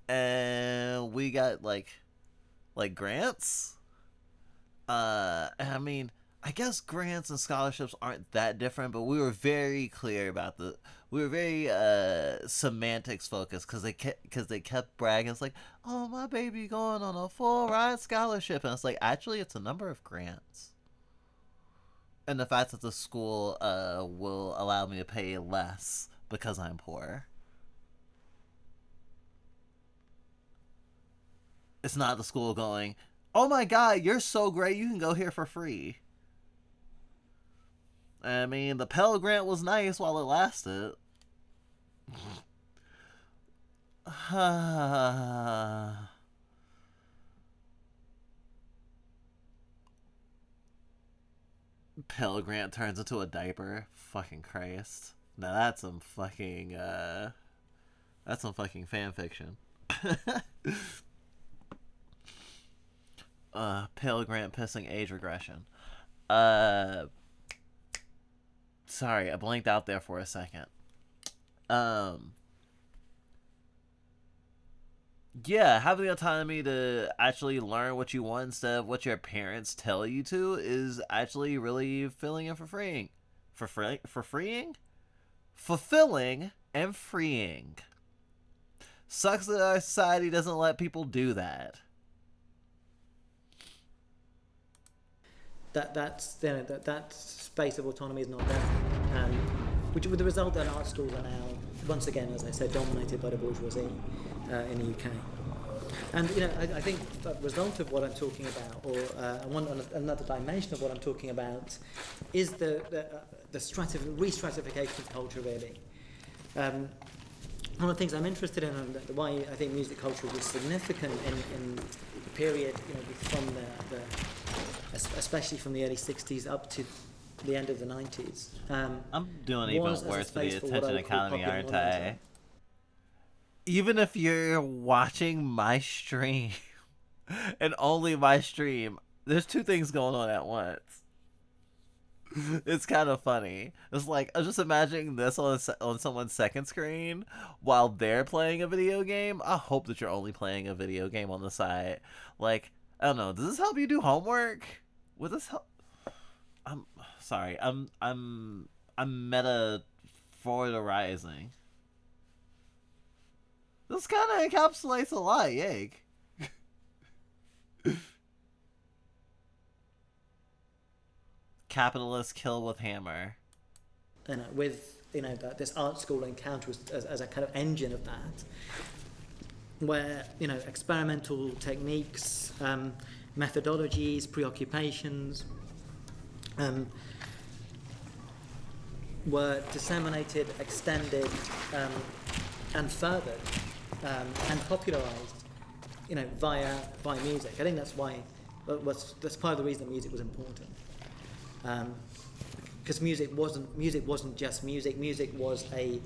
And we got, like grants? I mean, I guess grants and scholarships aren't that different, but we were very clear about we were very semantics focused, because they kept bragging. It's like, "Oh, my baby going on a full ride scholarship," and it's like, actually, it's a number of grants, and the fact that the school will allow me to pay less because I'm poor. It's not the school going, "Oh my god, you're so great, you can go here for free." I mean, the Pell Grant was nice while it lasted. Pell Grant turns into a diaper. Fucking Christ. Now that's some fucking fan fiction. Pale Grant pissing age regression. Sorry, I blanked out there for a second. Yeah, having the autonomy to actually learn what you want instead of what your parents tell you to is actually really filling and freeing. For freeing? Fulfilling and freeing. Sucks that our society doesn't let people do that. That space of autonomy is not there, which with the result that art schools are now, once again, as I said, dominated by the bourgeoisie in the UK. And I think the result of what I'm talking about, or another dimension of what I'm talking about, is the re-stratification of culture. Really, one of the things I'm interested in, and why I think music culture was significant in the period, from especially from the early '60s up to the end of the '90s. I'm doing even worse for the attention economy, aren't I? Even if you're watching my stream, and only my stream, there's two things going on at once. It's kind of funny. It's like, I'm just imagining this on someone's second screen while they're playing a video game. I hope that you're only playing a video game on the side. Like, I don't know, does this help you do homework? Would this help? I'm sorry, I'm metaphoririzing. This kind of encapsulates a lot, yay. Capitalist kill with hammer. With this art school encounter as a kind of engine of that, where experimental techniques, methodologies, preoccupations were disseminated, extended, and furthered, and popularized, via music. I think that's why that's part of the reason that music was important. Because music wasn't just music. Music was a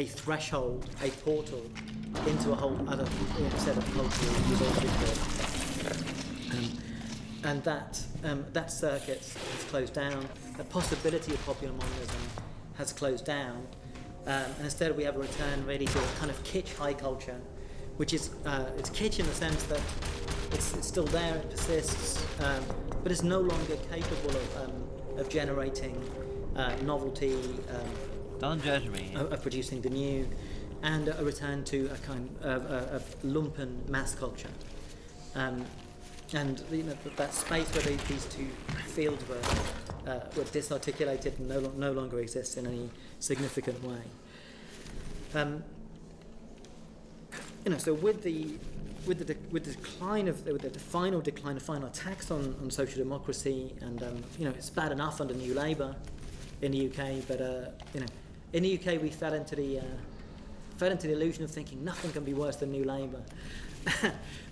threshold, a portal into a whole other set of cultural resources. And that circuit has closed down. The possibility of popular modernism has closed down, and instead we have a return really to a kind of kitsch high culture, which is it's kitsch in the sense that it's still there, it persists, but it's no longer capable of generating novelty. Don't judge me. Of producing the new, and a return to a kind of lumpen mass culture. And that space where these two fields were disarticulated and no longer exists in any significant way. So with the decline of the final attacks on social democracy, and it's bad enough under New Labour in the UK, but in the UK we fell into the illusion of thinking nothing can be worse than New Labour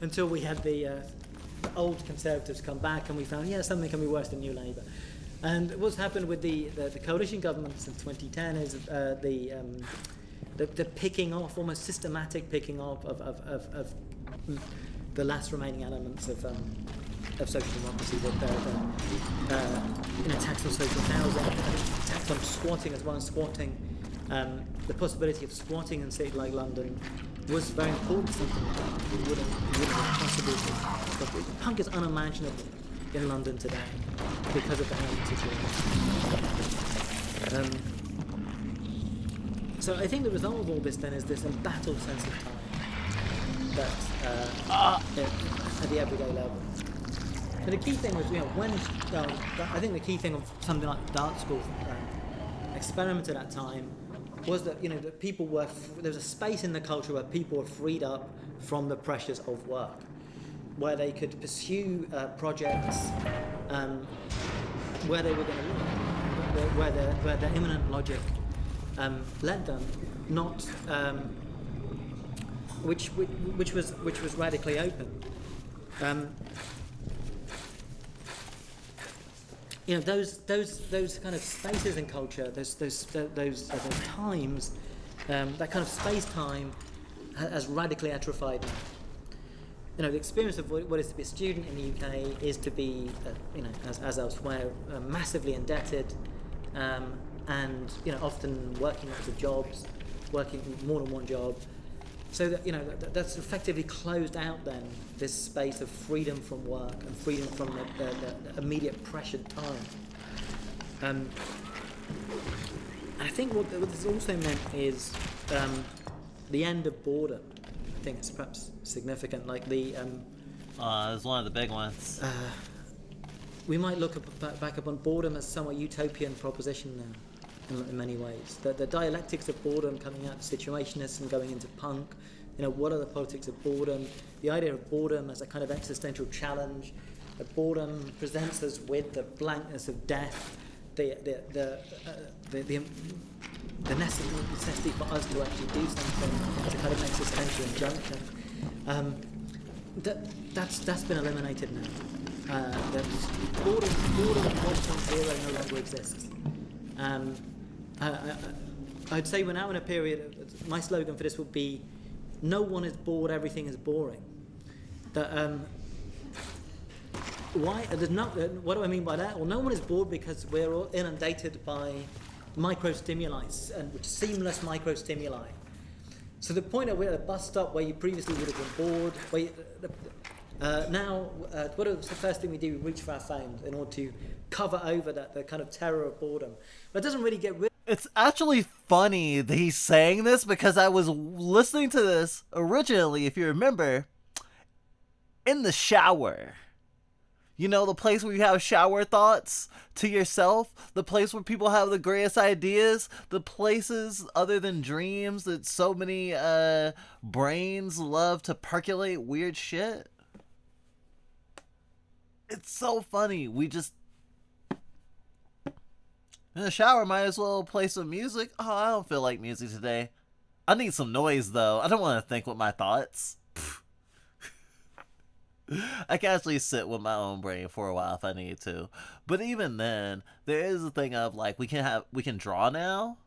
until we had the old Conservatives come back, and we found something can be worse than New Labour. And what's happened with the coalition government since 2010 is the picking off, almost systematic picking off of the last remaining elements of social democracy, with tax on social housing, tax on squatting as well as squatting. The possibility of squatting in a city like London was very important, something that we wouldn't have possibly. Punk is unimaginable in London today because of the housing situation. So I think the result of all this then is this embattled sense of time that at the everyday level. But the key thing was, I think the key thing of something like the art school experiment at that time was that that people were there was a space in the culture where people were freed up from the pressures of work, where they could pursue projects where they were going to live, where the immanent logic led them, not which was radically open. Those kind of spaces in culture, those times, that kind of space-time has radically atrophied. The experience of what is to be a student in the UK is to be, as elsewhere, massively indebted, and often working lots of jobs, working more than one job. So that that's effectively closed out then this space of freedom from work and freedom from the immediate pressured time. I think what this also meant is the end of boredom. I think it's perhaps significant. Like it's one of the big ones. We might look back upon boredom as somewhat utopian proposition now. In many ways, the dialectics of boredom coming out of situationists and going into punk, what are the politics of boredom? The idea of boredom as a kind of existential challenge. Boredom presents us with the blankness of death, the necessity for us to actually do something as a kind of existential injunction. That's been eliminated now. Boredom 1.0 no longer exists. I'd say we're now in a period, my slogan for this would be, no one is bored, everything is boring. What do I mean by that? Well, no one is bored because we're all inundated by micro-stimuli, and seamless micro-stimuli. So the point of we're at a bus stop where you previously would have been bored, now, what is the first thing we do? We reach for our phones in order to cover over the kind of terror of boredom. But it doesn't really get rid. It's actually funny that he's saying this, because I was listening to this originally, if you remember, in the shower. The place where you have shower thoughts to yourself, the place where people have the greatest ideas, the places other than dreams that so many brains love to percolate weird shit. It's so funny. We just, in the shower, might as well play some music. Oh, I don't feel like music today. I need some noise, though. I don't want to think with my thoughts. I can actually sit with my own brain for a while if I need to. But even then, there is a thing of, like, we can draw now.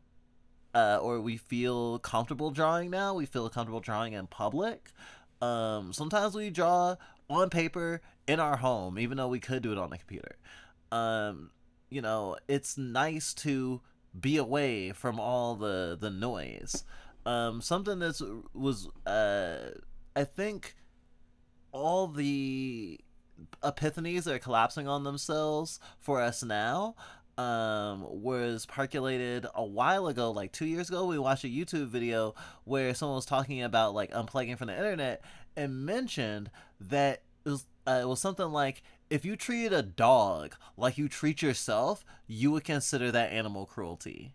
Or we feel comfortable drawing now. We feel comfortable drawing in public. Sometimes we draw on paper in our home, even though we could do it on the computer. It's nice to be away from all the noise. Something that was, I think, all the epiphanies that are collapsing on themselves for us now was percolated a while ago, like 2 years ago. We watched a YouTube video where someone was talking about, like, unplugging from the internet, and mentioned that it was something like, if you treated a dog like you treat yourself, you would consider that animal cruelty.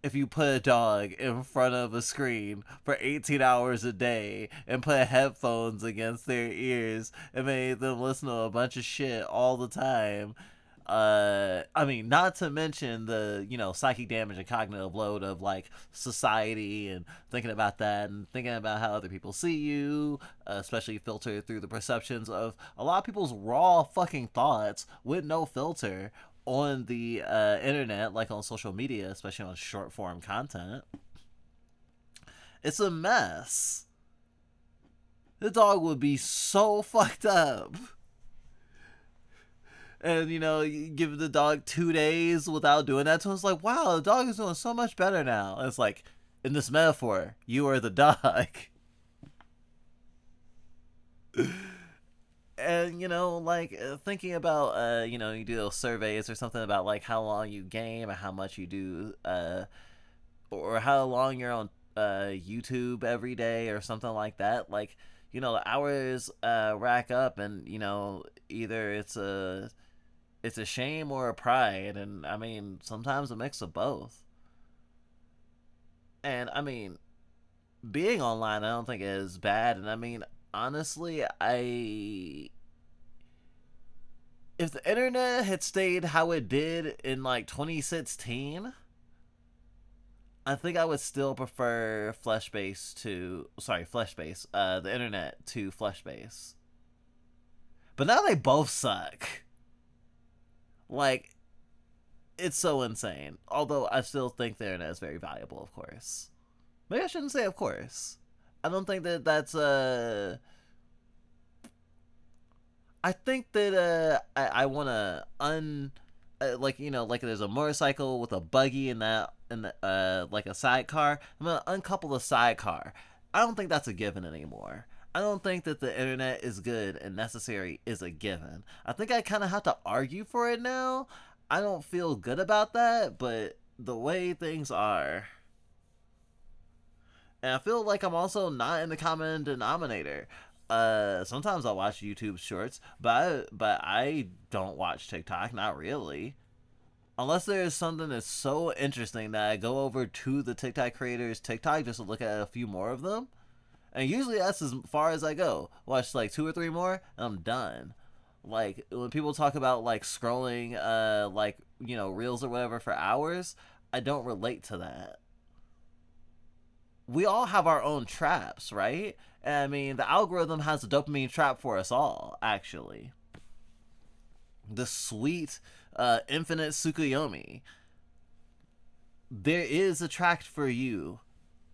If you put a dog in front of a screen for 18 hours a day and put headphones against their ears and made them listen to a bunch of shit all the time, not to mention the, psychic damage and cognitive load of, like, society and thinking about that and thinking about how other people see you, especially filtered through the perceptions of a lot of people's raw fucking thoughts with no filter on the internet, like on social media, especially on short form content. It's a mess. The dog would be so fucked up. And, you give the dog 2 days without doing that to him. It's like, wow, the dog is doing so much better now. And it's like, in this metaphor, you are the dog. And, thinking about, you do those surveys or something about, like, how long you game or how much you do, or how long you're on YouTube every day or something like that. Like, the hours rack up, and, either it's a shame or a pride, and sometimes a mix of both. And being online, I don't think is bad. And honestly, if the internet had stayed how it did in like 2016, I think I would still prefer Fleshbase, the internet to Fleshbase. But now they both suck. Like, it's so insane. Although I still think the internet is very valuable, of course. Maybe I shouldn't say of course. I don't think that that's I think that I want to like, you know, like there's a motorcycle with a buggy in that, and like a sidecar. I'm gonna uncouple the sidecar. I don't think that's a given anymore. I don't think that the internet is good and necessary is a given. I think I kind of have to argue for it now. I don't feel good about that, but the way things are. And I feel like I'm also not in the common denominator. Sometimes I watch YouTube shorts, but I don't watch TikTok, not really. Unless there's something that's so interesting that I go over to the TikTok creators' TikTok just to look at a few more of them. And usually that's as far as I go. Watch like 2 or 3 more, and I'm done. Like, when people talk about like scrolling like, you know, reels or whatever for hours, I don't relate to that. We all have our own traps, right? And I mean, the algorithm has a dopamine trap for us all, actually. The sweet, infinite Tsukuyomi. There is a track for you.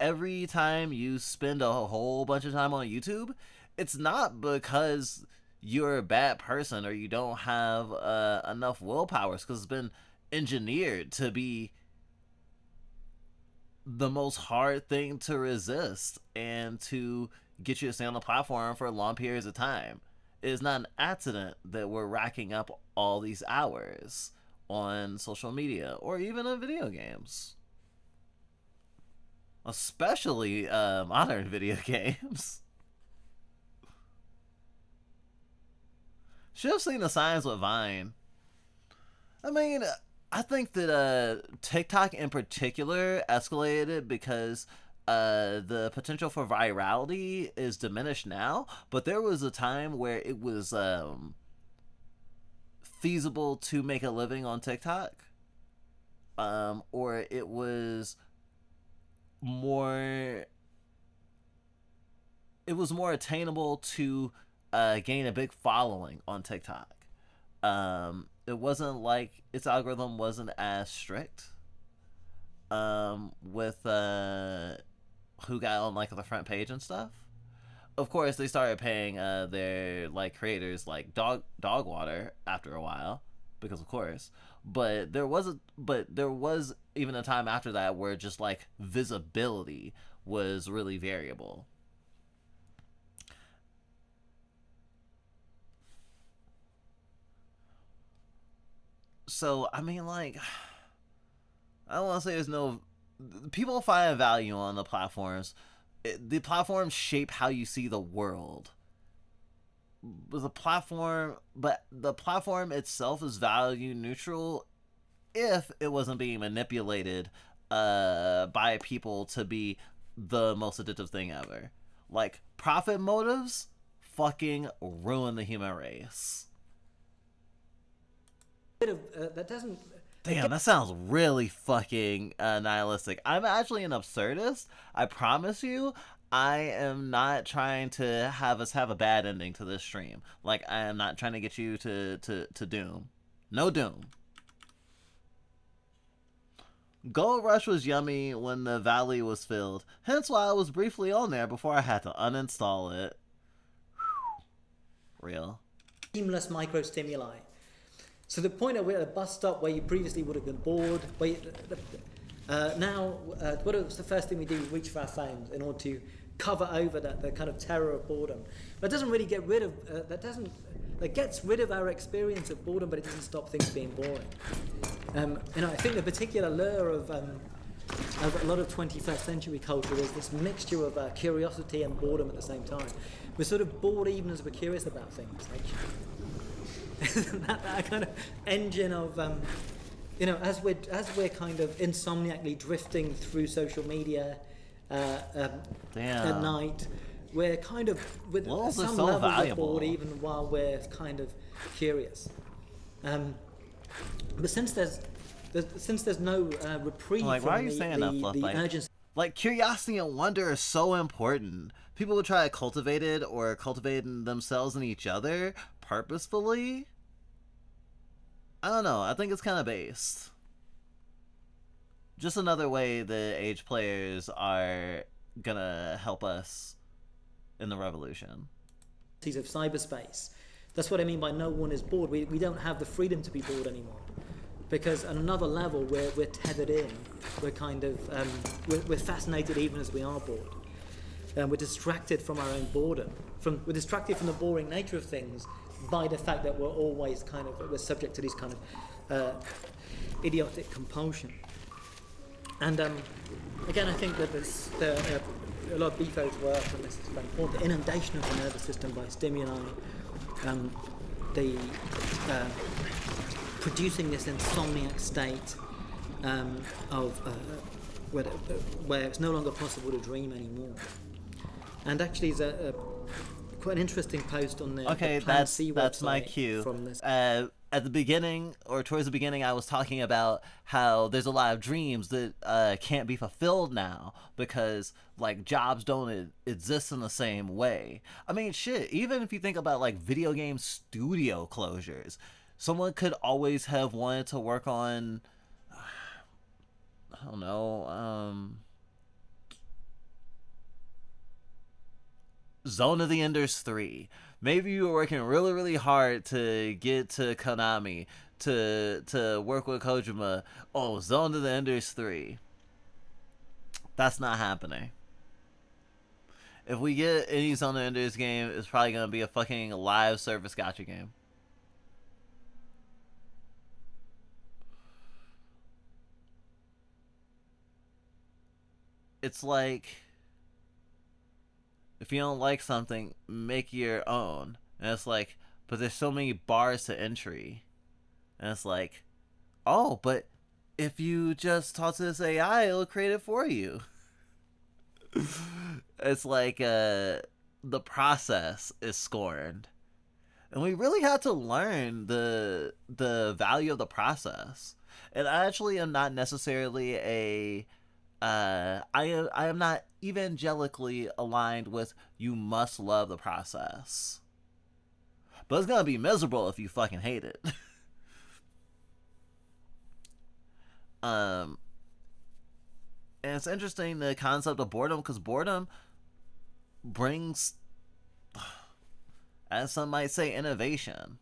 Every time you spend a whole bunch of time on YouTube, it's not because you're a bad person or you don't have enough willpower. It's because it's been engineered to be the most hard thing to resist and to get you to stay on the platform for long periods of time. It is not an accident that we're racking up all these hours on social media or even in video games. Especially modern video games. Should have seen the signs with Vine. I mean, I think that TikTok in particular escalated because the potential for virality is diminished now, but there was a time where it was feasible to make a living on TikTok, or it was more attainable to gain a big following on TikTok. It wasn't like its algorithm wasn't as strict with who got on like the front page and stuff. Of course, they started paying their like creators like dog water after a while, because of course. But there was even a time after that where just like visibility was really variable. So I mean, like, I don't want to say there's no people find value on the platforms. The platforms shape how you see the world. But the platform itself is value neutral if it wasn't being manipulated by people to be the most addictive thing ever. Like, profit motives fucking ruin the human race. That doesn't. Damn, that sounds really fucking nihilistic. I'm actually an absurdist. I promise you. I am not trying to have us have a bad ending to this stream. Like, I am not trying to get you to doom. No doom. Gold Rush was yummy when the valley was filled. Hence why I was briefly on there before I had to uninstall it. Real. Seamless micro stimuli. So the point at a bus stop where you previously would have been bored, now, what was the first thing we do? We reach for our phones in order to cover over the kind of terror of boredom. That doesn't really get rid of, that gets rid of our experience of boredom, but it doesn't stop things being boring. I think the particular lure of a lot of 21st century culture is this mixture of curiosity and boredom at the same time. We're sort of bored even as we're curious about things. Like, that kind of engine of, as we're kind of insomniacally drifting through social media at night, we're kind of with some level of bored even while we're kind of curious. Um, but since there's no reprieve Like, why are from you saying that, the Fluffbyte? urgency Like, curiosity and wonder are so important. People would try to cultivate it or cultivate themselves and each other purposefully. I don't know. I think it's kind of based. Just another way the age players are gonna help us in the revolution. of cyberspace. That's what I mean by no one is bored. We don't have the freedom to be bored anymore. Because at another level, we're tethered in. We're kind of, we're fascinated even as we are bored. We're distracted from our own boredom. We're distracted from the boring nature of things by the fact that we're always we're subject to these kind of idiotic compulsion. And again, I think that there's a lot of Biffo's work on this is very important. The inundation of the nervous system by stimuli, the producing this insomniac state of where it's no longer possible to dream anymore. And actually, there's quite an interesting post on the Plan C website. That's my cue. From this. At the beginning, or towards the beginning, I was talking about how there's a lot of dreams that can't be fulfilled now because like jobs don't exist in the same way. I mean, shit. Even if you think about like video game studio closures, someone could always have wanted to work on, I don't know, Zone of the Enders 3. Maybe you were working really, really hard to get to Konami to work with Kojima. Oh, Zone of the Enders 3. That's not happening. If we get any Zone of the Enders game, it's probably going to be a fucking live service gacha game. It's like, if you don't like something, make your own. And it's like, but there's so many bars to entry. And it's like, oh, but if you just talk to this AI, it'll create it for you. It's like the process is scorned. And we really had to learn the value of the process. And I actually am not necessarily a I am not evangelically aligned with you must love the process. But it's gonna be miserable if you fucking hate it. And it's interesting the concept of boredom, because boredom brings, as some might say, innovation.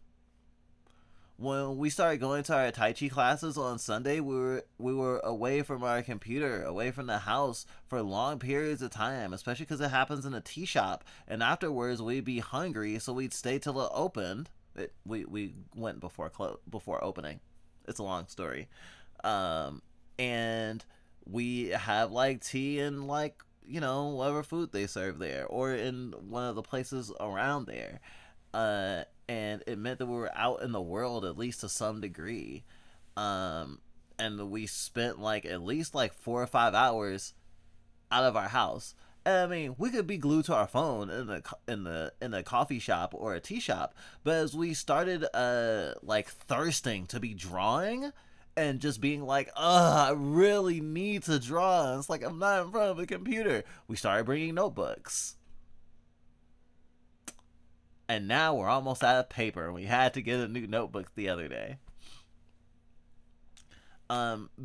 When we started going to our Tai Chi classes on Sunday, we were away from our computer, away from the house for long periods of time, especially because it happens in a tea shop. And afterwards, we'd be hungry, so we'd stay till it opened. We went before opening. It's a long story. And we have like tea and like, you know, whatever food they serve there, or in one of the places around there. And it meant that we were out in the world at least to some degree. And we spent like at least like 4 or 5 hours out of our house. And I mean, we could be glued to our phone in a coffee shop or a tea shop, but as we started like thirsting to be drawing and just being like, I really need to draw. And it's like, I'm not in front of a computer. We started bringing notebooks. And now we're almost out of paper, and we had to get a new notebook the other day.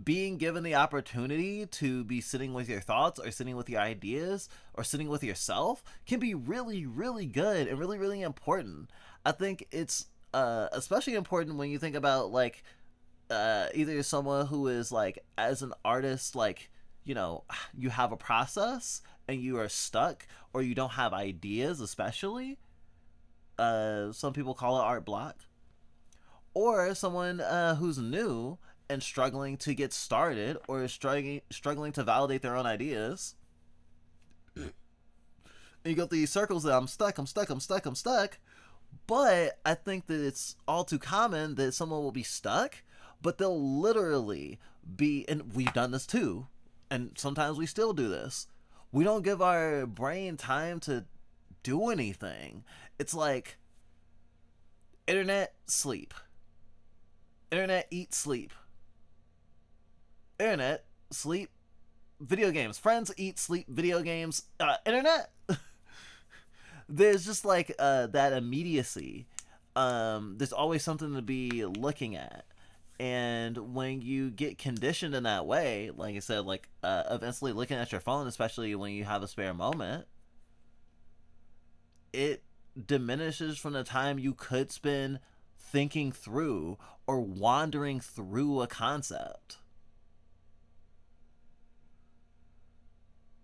Being given the opportunity to be sitting with your thoughts, or sitting with your ideas, or sitting with yourself can be really, really good and really, really important. I think it's especially important when you think about like either someone who is like, as an artist, like, you know, you have a process and you are stuck, or you don't have ideas, especially. Some people call it art block. Or someone who's new and struggling to get started, or is struggling to validate their own ideas. And you go through these circles that I'm stuck. But I think that it's all too common that someone will be stuck, but they'll literally be, and we've done this too, and sometimes we still do this. We don't give our brain time to do anything. It's like internet, sleep. Internet, eat, sleep. Internet, sleep, video games. Friends, eat, sleep, video games. Internet. There's just like that immediacy. There's always something to be looking at. And when you get conditioned in that way, like I said, like of instantly looking at your phone, especially when you have a spare moment, it diminishes from the time you could spend thinking through or wandering through a concept.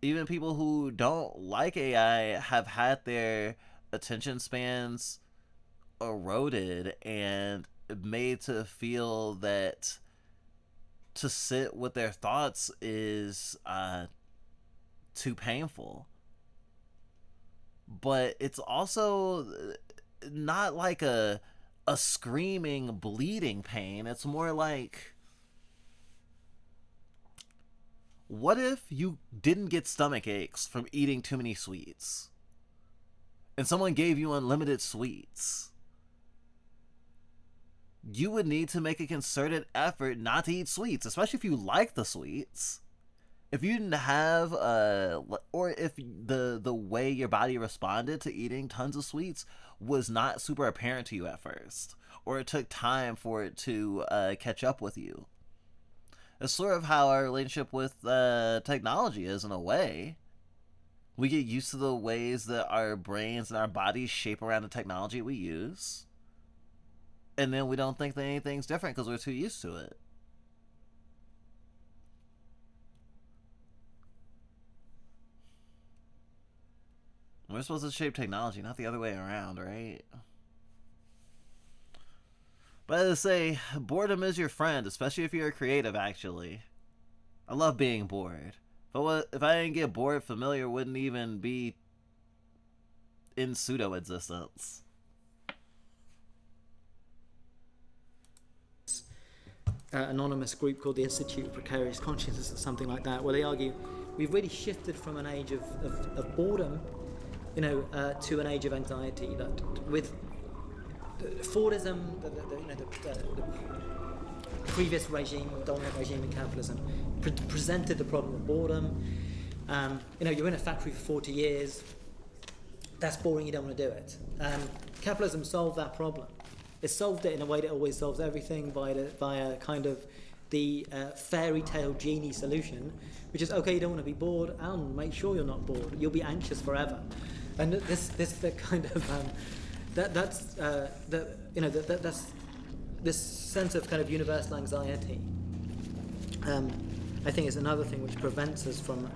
Even people who don't like AI have had their attention spans eroded and made to feel that to sit with their thoughts is too painful. But it's also not like a screaming, bleeding pain. It's more like, what if you didn't get stomach aches from eating too many sweets? And someone gave you unlimited sweets. You would need to make a concerted effort not to eat sweets, especially if you like the sweets. If you didn't have, or if the way your body responded to eating tons of sweets was not super apparent to you at first, or it took time for it to catch up with you. It's sort of how our relationship with technology is in a way. We get used to the ways that our brains and our bodies shape around the technology we use. And then we don't think that anything's different because we're too used to it. We're supposed to shape technology, not the other way around, right? But as I say, boredom is your friend, especially if you're a creative, actually. I love being bored. But if I didn't get bored, familiar wouldn't even be in pseudo-existence. Anonymous group called the Institute of Precarious Consciousness or something like that, where they argue we've really shifted from an age of boredom, to an age of anxiety. That with Fordism, the previous regime, dominant regime in capitalism, presented the problem of boredom. You're in a factory for 40 years. That's boring. You don't want to do it. Capitalism solved that problem. It solved it in a way that always solves everything via kind of the fairy tale genie solution, which is, okay, you don't want to be bored, I'll make sure you're not bored. You'll be anxious forever. And this the kind of that's this sense of kind of universal anxiety. I think is another thing which prevents us from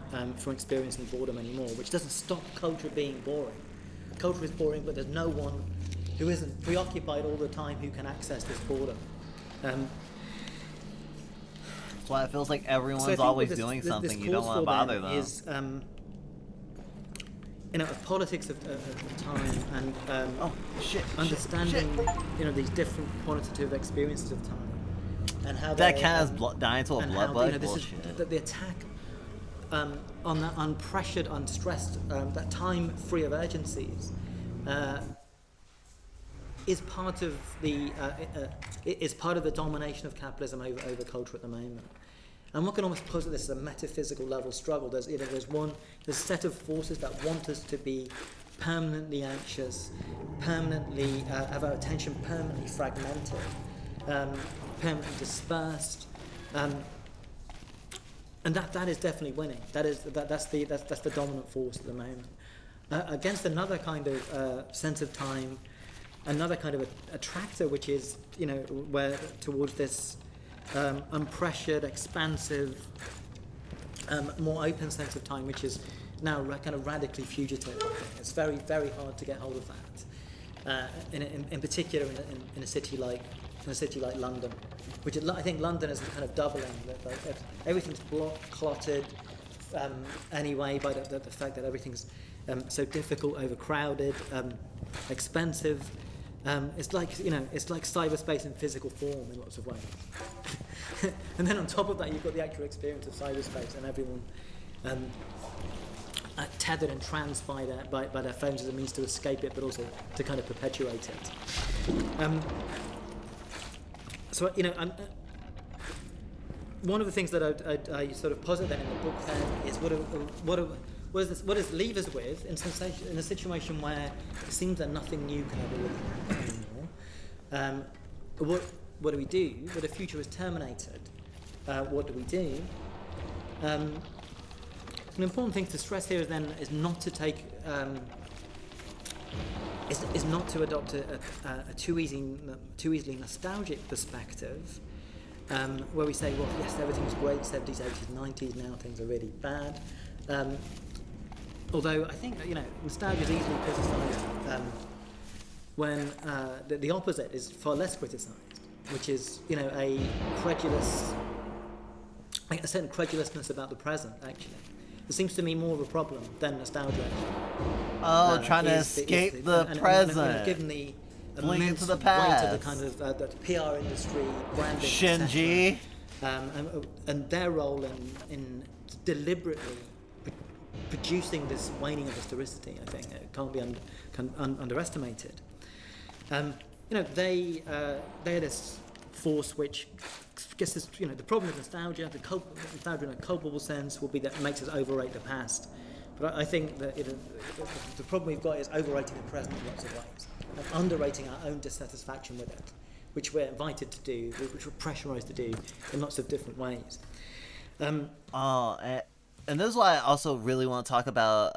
experiencing boredom anymore, which doesn't stop culture being boring. Culture is boring, but there's no one who isn't preoccupied all the time who can access this boredom. That's why it feels like everyone's always doing something. You don't want to bother them. Is politics of time and understanding these different quantitative experiences of time and how that kind of dying to a blood bug bullshit. The attack on that unpressured, unstressed, that time free of urgencies. Is part of the domination of capitalism over culture at the moment, and one can almost posit this as a metaphysical level struggle. There's a set of forces that want us to be permanently anxious, permanently have our attention permanently fragmented, permanently dispersed, and that is definitely winning. That's the dominant force at the moment against another kind of sense of time. Another kind of attractor, which is, where towards this unpressured, expansive, more open sense of time, which is now kind of radically fugitive. It's very, very hard to get hold of that. In particular, in a city like London, which I think London is kind of doubling. Like everything's clotted anyway by the fact that everything's so difficult, overcrowded, expensive. It's like cyberspace in physical form in lots of ways. And then on top of that, you've got the actual experience of cyberspace and everyone tethered and tranced by their phones as a means to escape it, but also to kind of perpetuate it. So one of the things that I sort of posit then in the book then is what does leave us with in a situation where it seems that nothing new can ever really happen anymore. What do we do? When the future is terminated, what do we do? An important thing to stress here is not to take is not to adopt a too easily nostalgic perspective, where we say, well, yes, everything's great, 70s, 80s, 90s, now things are really bad. Although I think nostalgia is easily criticised when the opposite is far less criticised, which is a certain credulousness about the present. Actually, it seems to me more of a problem than nostalgia. Oh, trying to escape the present. Given the fling immense into the weight past. of the kind of the PR industry, branding, Shinji, and their role in deliberately producing this waning of historicity, I think it can't be underestimated. They are this force which, I guess, the problem with nostalgia, nostalgia in a culpable sense, will be that it makes us overrate the past. But I think that the problem we've got is overrating the present in lots of ways, and underrating our own dissatisfaction with it, which we're invited to do, which we're pressurised to do in lots of different ways. And this is why I also really want to talk about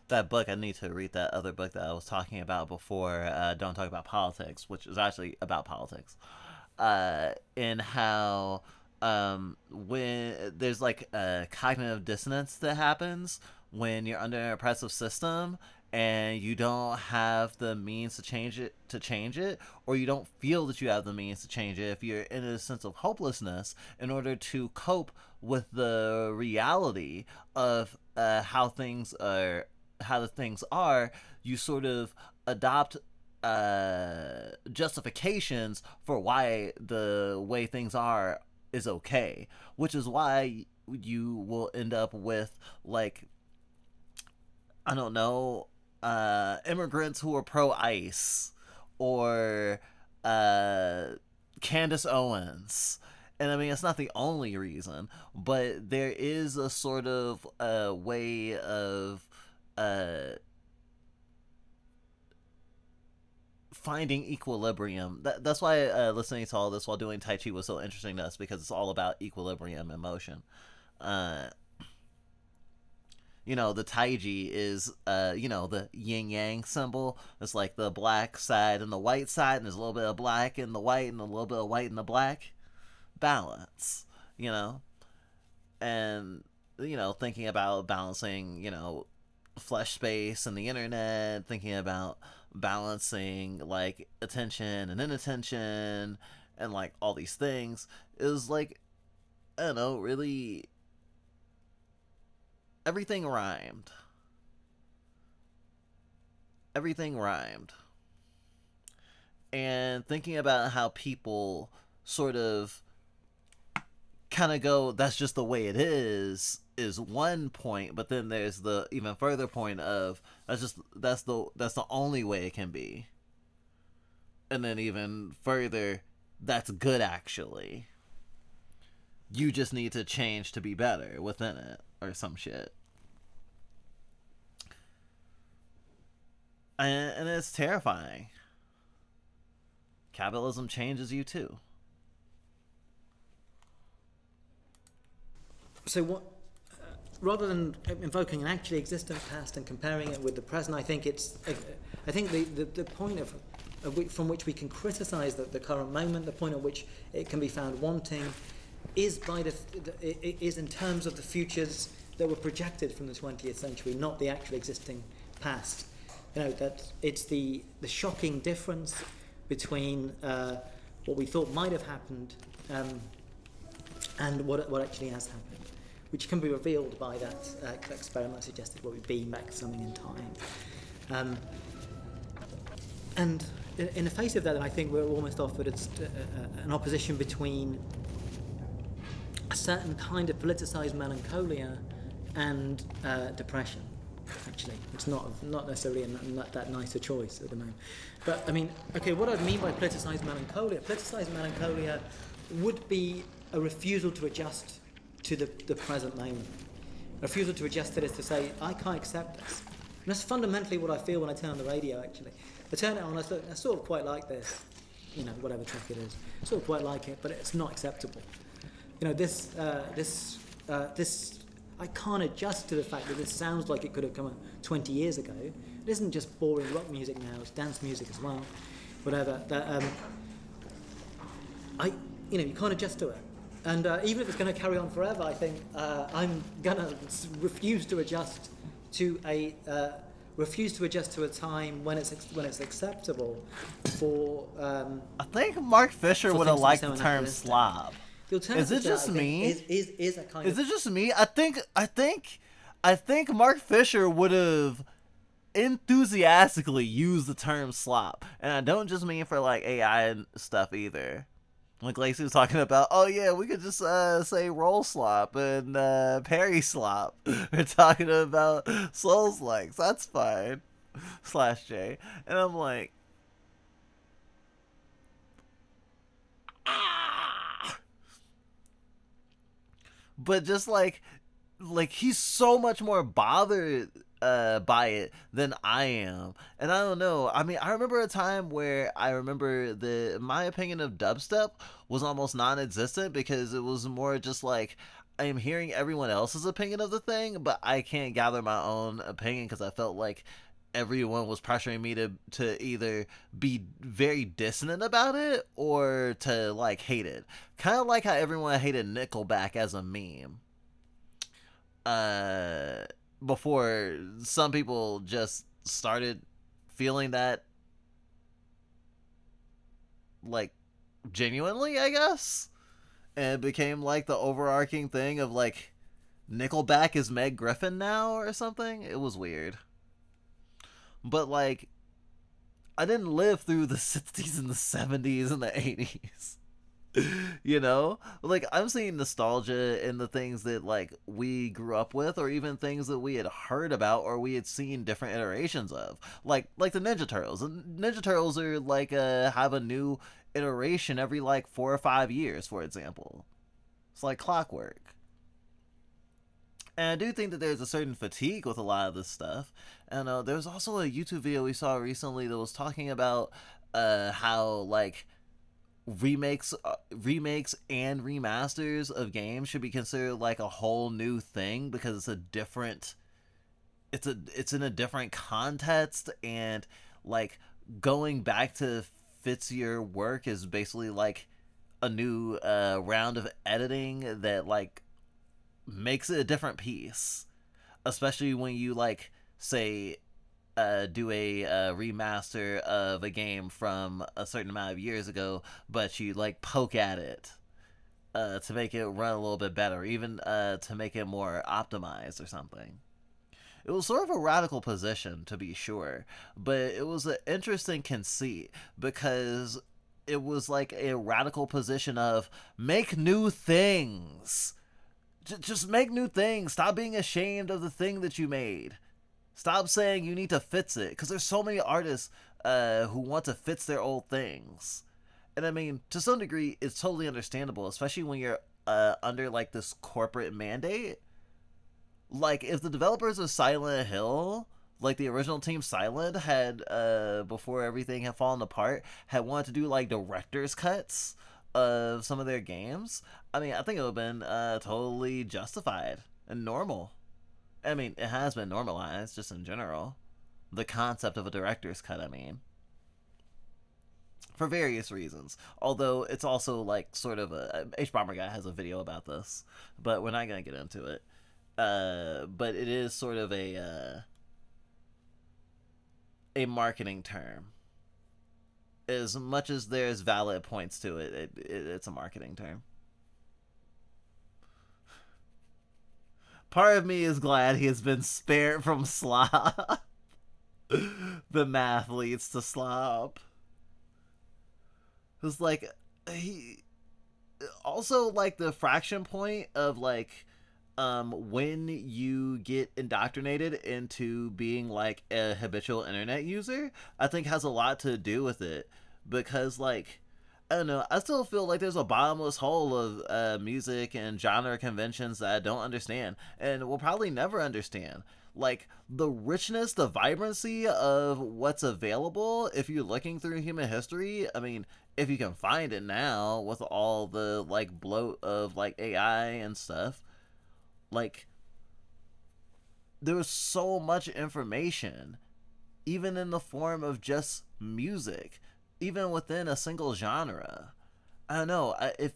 that book. I need to read that other book that I was talking about before, Don't Talk About Politics, which is actually about politics. And how when there's like a cognitive dissonance that happens when you're under an oppressive system and you don't have the means to change it, or you don't feel that you have the means to change it, if you're in a sense of hopelessness, in order to cope with the reality of how the things are, you sort of adopt justifications for why the way things are is okay, which is why you will end up with, like, I don't know, immigrants who are pro-ICE, or Candace Owens. And I mean, it's not the only reason, but there is a sort of way of finding equilibrium. That's why listening to all this while doing Tai Chi was so interesting to us, because it's all about equilibrium and motion. The Taiji is, the yin yang symbol. It's like the black side and the white side, and there's a little bit of black in the white and a little bit of white in the black. Balance, and, thinking about balancing, flesh space and the internet, thinking about balancing, like, attention and inattention, and, like, all these things, is, like, I don't know, really, everything rhymed. And thinking about how people sort of kind of go, that's just the way it is one point, but then there's the even further point of that's the only way it can be, and then even further, that's good, actually. You just need to change to be better within it, or some shit. And it's terrifying. Capitalism changes you too. So what? Rather than invoking an actually existent past and comparing it with the present, I think the point from which we can criticise the current moment, the point at which it can be found wanting, is is in terms of the futures that were projected from the 20th century, not the actually existing past. That it's the shocking difference between what we thought might have happened and what actually has happened, which can be revealed by that experiment I suggested, where we beam back something in time. And in the face of that, I think we're almost offered an opposition between a certain kind of politicised melancholia and depression. Actually, it's not necessarily that nicer choice at the moment. But I mean, okay, what I mean by politicized melancholia would be a refusal to adjust to the present moment. A refusal to adjust to this, to say, I can't accept this. And that's fundamentally what I feel when I turn on the radio, actually. I turn it on, I sort of quite like this, whatever track it is. I sort of quite like it, but it's not acceptable. This, I can't adjust to the fact that this sounds like it could have come out 20 years ago. It isn't just boring rock music now, it's dance music as well. Whatever. You can't adjust to it. And even if it's going to carry on forever, I think I'm going to refuse to adjust to a time when it's acceptable for. I think Mark Fisher would have liked the term slob. Is it just me? Is a kind of. Is it just me? I think Mark Fisher would have enthusiastically used the term slop, and I don't just mean for like AI and stuff either. Like Lacey was talking about, oh yeah, we could just say roll slop and parry slop. We're talking about Souls likes, that's fine. /J, and I'm like, ah. But just like he's so much more bothered by it than I am. And I don't know. I mean, I remember a time where my opinion of dubstep was almost non-existent because it was more just like I am hearing everyone else's opinion of the thing, but I can't gather my own opinion because I felt like everyone was pressuring me to either be very dissonant about it or to like hate it. Kind of like how everyone hated Nickelback as a meme. Before some people just started feeling that like genuinely, I guess, and it became like the overarching thing of like Nickelback is Meg Griffin now or something. It was weird. But like I didn't live through the 60s and the 70s and the 80s. Like I'm seeing nostalgia in the things that like we grew up with, or even things that we had heard about or we had seen different iterations of, like the Ninja Turtles. And Ninja Turtles are like have a new iteration every like 4 or 5 years, for example. It's like clockwork. And I do think that there's a certain fatigue with a lot of this stuff. And there was also a YouTube video we saw recently that was talking about how like remakes and remasters of games should be considered like a whole new thing because it's in a different context, and like going back to fix your work is basically like a new round of editing that like makes it a different piece, especially when you like say do a remaster of a game from a certain amount of years ago, but you like poke at it to make it run a little bit better, even to make it more optimized or something. It was sort of a radical position, to be sure, but it was an interesting conceit because it was like a radical position of make new things. Just make new things. Stop being ashamed of the thing that you made. Stop saying you need to fix it, because there's so many artists who want to fix their old things. And I mean, to some degree, it's totally understandable, especially when you're under like this corporate mandate. Like, if the developers of Silent Hill, like the original team Silent had, before everything had fallen apart, had wanted to do like director's cuts of some of their games, I mean, I think it would have been totally justified and normal. I mean, it has been normalized just in general. The concept of a director's cut, I mean. For various reasons. Although it's also like sort of a H-Bomber Guy has a video about this, but we're not going to get into it. But it is sort of a marketing term. As much as there's valid points to it, it's a marketing term. Part of me is glad he has been spared from slop. The math leads to slop. It's like he also like the fraction point of like when you get indoctrinated into being like a habitual internet user, I think has a lot to do with it. Because like, I don't know, I still feel like there's a bottomless hole of music and genre conventions that I don't understand and will probably never understand. Like, the richness, the vibrancy of what's available, if you're looking through human history, I mean, if you can find it now with all the like bloat of like AI and stuff, like, there was so much information, even in the form of just music, even within a single genre. I don't know, if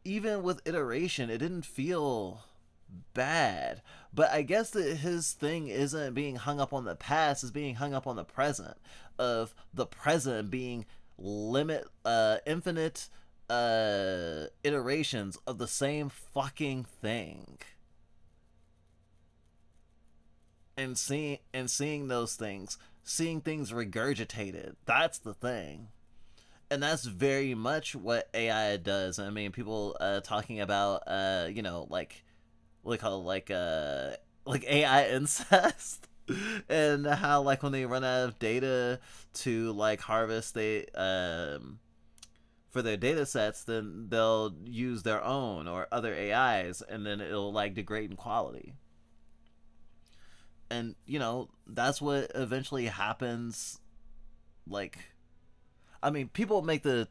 even with iteration, it didn't feel bad. But I guess that his thing isn't being hung up on the past, is being hung up on the present, of the present being infinite iterations of the same fucking thing. And seeing those things, seeing things regurgitated, that's the thing. And that's very much what AI does. I mean, people talking about you know, like, what do they call it, like AI incest, and how like when they run out of data to like harvest they for their data sets, then they'll use their own or other AIs, and then it'll like degrade in quality. And you know, that's what eventually happens. Like, I mean, people make the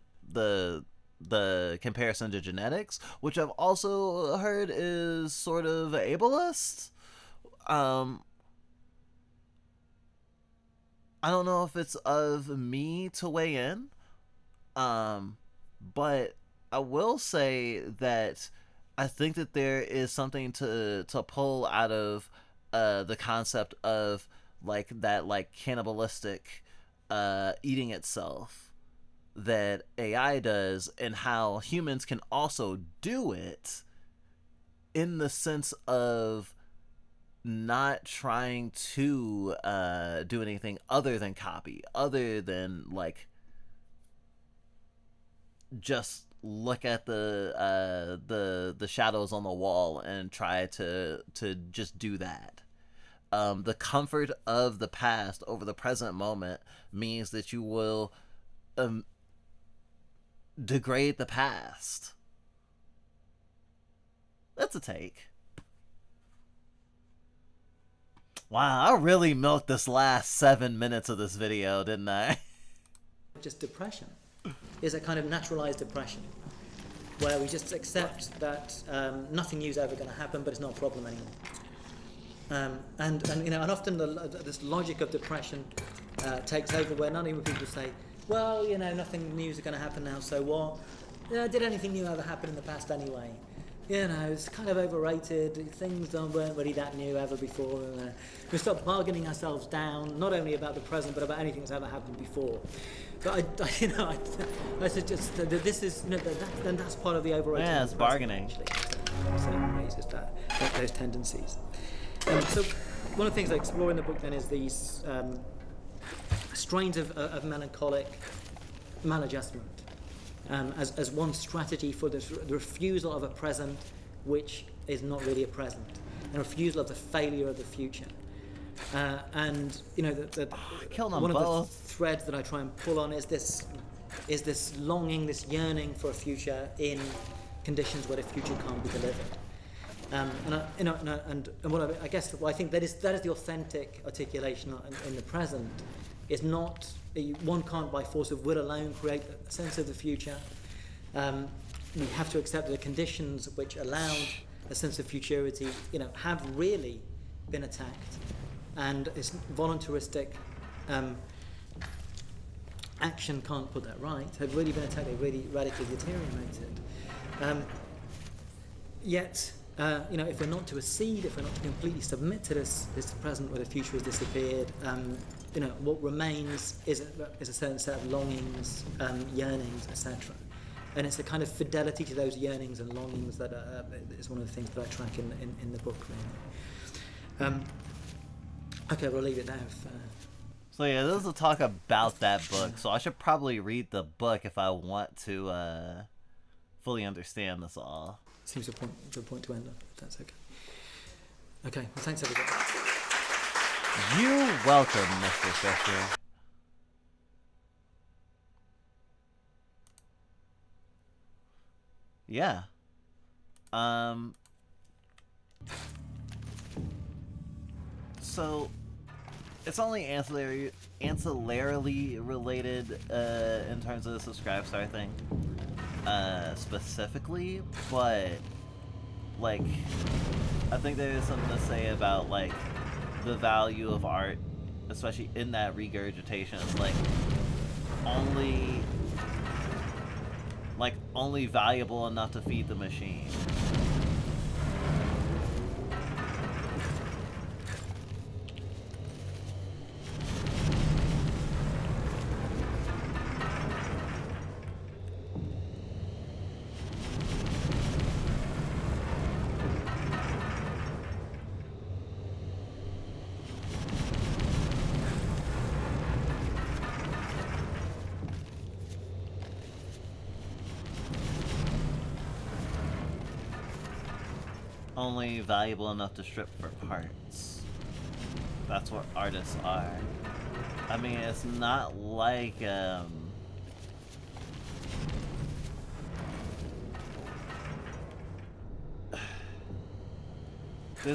comparison to genetics, which I've also heard is sort of ableist. um I don't know if it's of me to weigh in, but I will say that I think that there is something to pull out of the concept of like that, like cannibalistic eating itself that AI does, and how humans can also do it, in the sense of not trying to do anything other than copy, other than like just look at the shadows on the wall and try to just do that. The comfort of the past over the present moment means that you will degrade the past. That's a take. Wow, I really milked this last 7 minutes of this video, didn't I? Just depression is a kind of naturalized depression where we just accept that nothing new is ever going to happen, but it's not a problem anymore. And you know, and often this logic of depression takes over, where not even people say, well, you know, nothing new is going to happen now, so what? Did anything new ever happen in the past anyway? You know, it's kind of overrated. Things weren't really that new ever before. We stop bargaining ourselves down, not only about the present, but about anything that's ever happened before. But I suggest that this is, you know, that's part of the overrated. Yeah, it's bargaining. So it raises those tendencies. So one of the things I explore in the book then is these strains of melancholic maladjustment. As one strategy for the refusal of a present which is not really a present, and refusal of the failure of the future. And you know, one of the threads that I try and pull on is this longing, this yearning for a future in conditions where the future can't be delivered. And I guess I think that is the authentic articulation in the present. Is not, one can't by force of will alone create a sense of the future. We have to accept that the conditions which allowed a sense of futurity, you know, have really been attacked, and it's voluntaristic action can't put that right. Have really been attacked. They've really radically deteriorated. Yet, you know, if we're not to accede, if we're not to completely submit to this present where the future has disappeared, you know, what remains is a certain set of longings, yearnings, etc. And it's a kind of fidelity to those yearnings and longings that is one of the things that I track in the book, really. Okay, we'll leave it there. So yeah, this is a talk about that book, so I should probably read the book if I want to fully understand this all. seems a good point to end on, if that's okay. Okay, well, thanks everybody. You're welcome, Mr. Fisher. Yeah. So it's only ancillarily related in terms of the subscribe star thing, specifically, but like I think there is something to say about like the value of art, especially in that regurgitation. It's only valuable enough to feed the machine. Only valuable enough to strip for parts. That's what artists are. I mean, it's not like, there's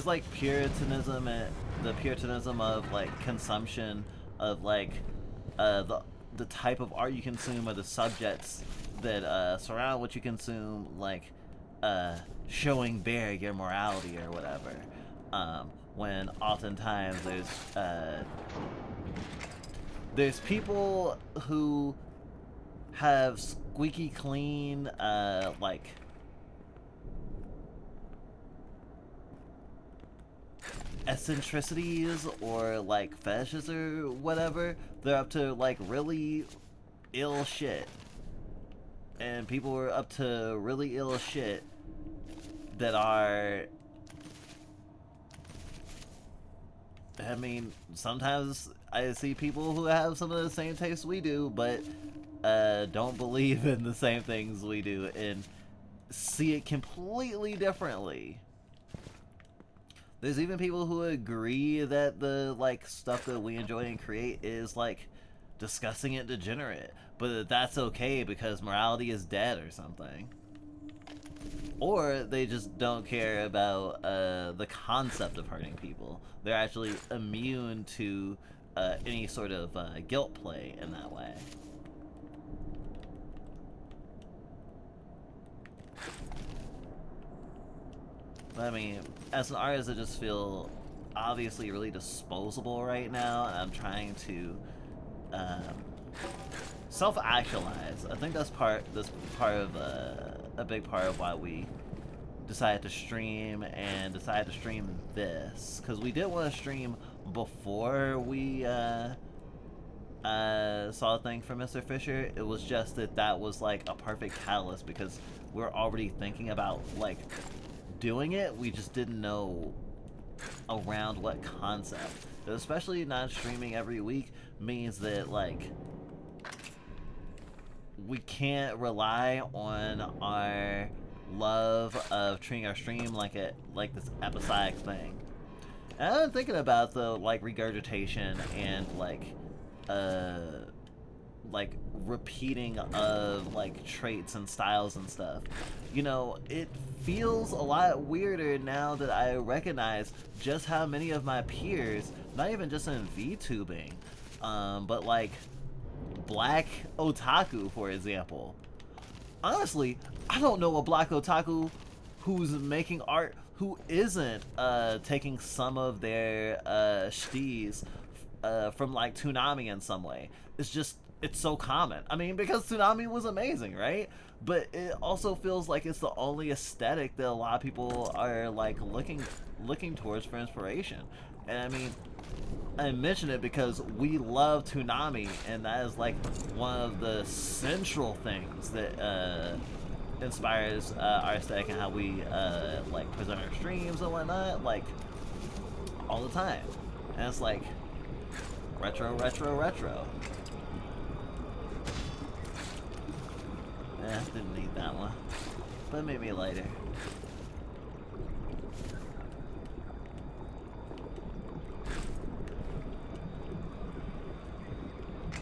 like puritanism and the puritanism of like consumption of like the type of art you consume or the subjects that surround what you consume, like showing bare your morality or whatever. When oftentimes there's people who have squeaky clean like eccentricities or like fetishes or whatever. They're up to like really ill shit, and people are up to really ill shit that are, I mean, sometimes I see people who have some of the same tastes we do, but don't believe in the same things we do and see it completely differently. There's even people who agree that the like stuff that we enjoy and create is like disgusting and degenerate, but that's okay because morality is dead or something. Or they just don't care about the concept of hurting people. They're actually immune to any sort of guilt play in that way. I mean, as an artist, I just feel obviously really disposable right now, and I'm trying to self-actualize. I think that's part of a big part of why we decided to stream and decided to stream this, because we did want to stream before we saw a thing from Mr. Fisher. It was just that was like a perfect catalyst because we're already thinking about like doing it. We just didn't know around what concept. Especially not streaming every week means that like we can't rely on our love of treating our stream like this episodic thing. And I'm thinking about the like regurgitation and like repeating of like traits and styles and stuff. You know, it feels a lot weirder now that I recognize just how many of my peers, not even just in VTubing, but like black otaku, for example. Honestly, I don't know a black otaku who's making art who isn't taking some of their shtis from like Toonami in some way. It's so common. I mean, because Toonami was amazing, right? But it also feels like it's the only aesthetic that a lot of people are like looking towards for inspiration. And I mean, I mention it because we love Toonami, and that is like one of the central things that inspires our aesthetic and how we like present our streams and whatnot, like all the time. And it's like retro. Didn't need that one, but maybe later.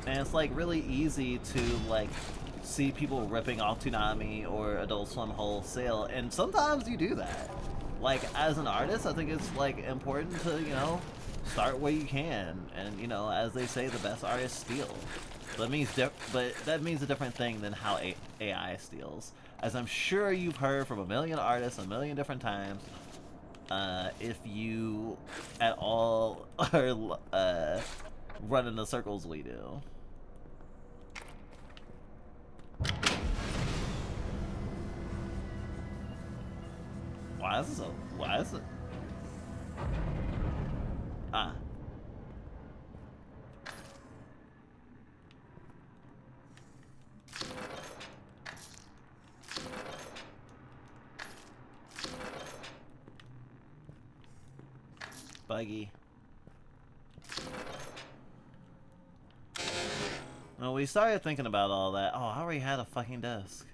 And it's like really easy to like see people ripping off Toonami or Adult Swim wholesale, and sometimes you do that. Like as an artist, I think it's like important to start where you can, and as they say, the best artists steal. But that means a different thing than how AI steals. As I'm sure you've heard from a million artists a million different times, if you at all are running the circles we do. Why is it? Ah. Buggy. Well, we started thinking about all that. Oh, I already had a fucking desk.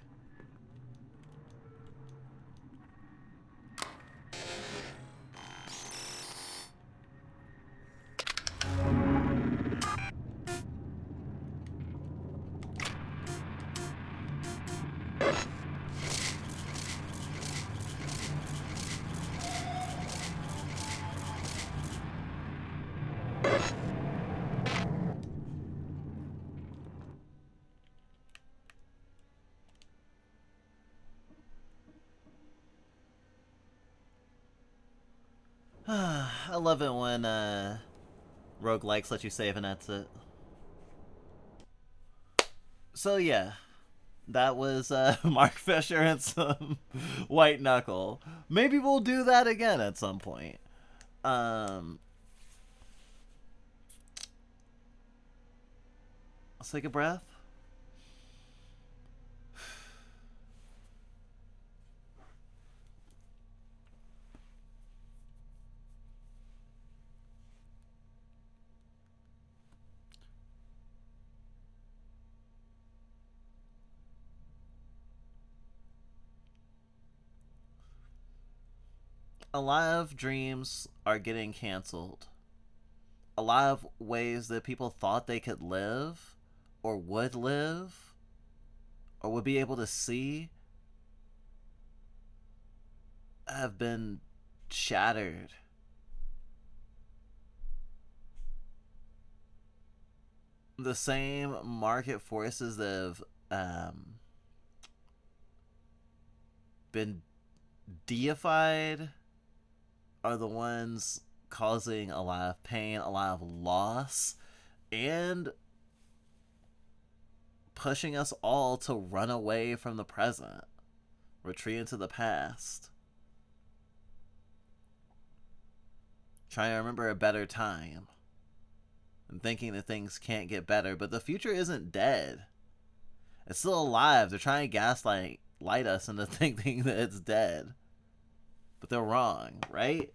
I love it when roguelikes let you save and that's it. So yeah, that was Mark Fisher and some White Knuckle. Maybe we'll do that again at some point. Let's take a breath. A lot of dreams are getting canceled. A lot of ways that people thought they could live or would live or would be able to see have been shattered. The same market forces that have been deified are the ones causing a lot of pain, a lot of loss, and pushing us all to run away from the present, retreat into the past, trying to remember a better time, and thinking that things can't get better. But the future isn't dead. It's still alive. They're trying to gaslight us into thinking that it's dead. But they're wrong, right?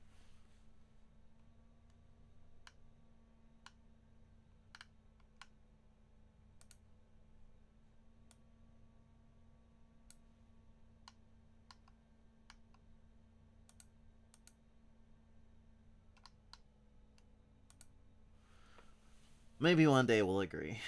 Maybe one day we'll agree.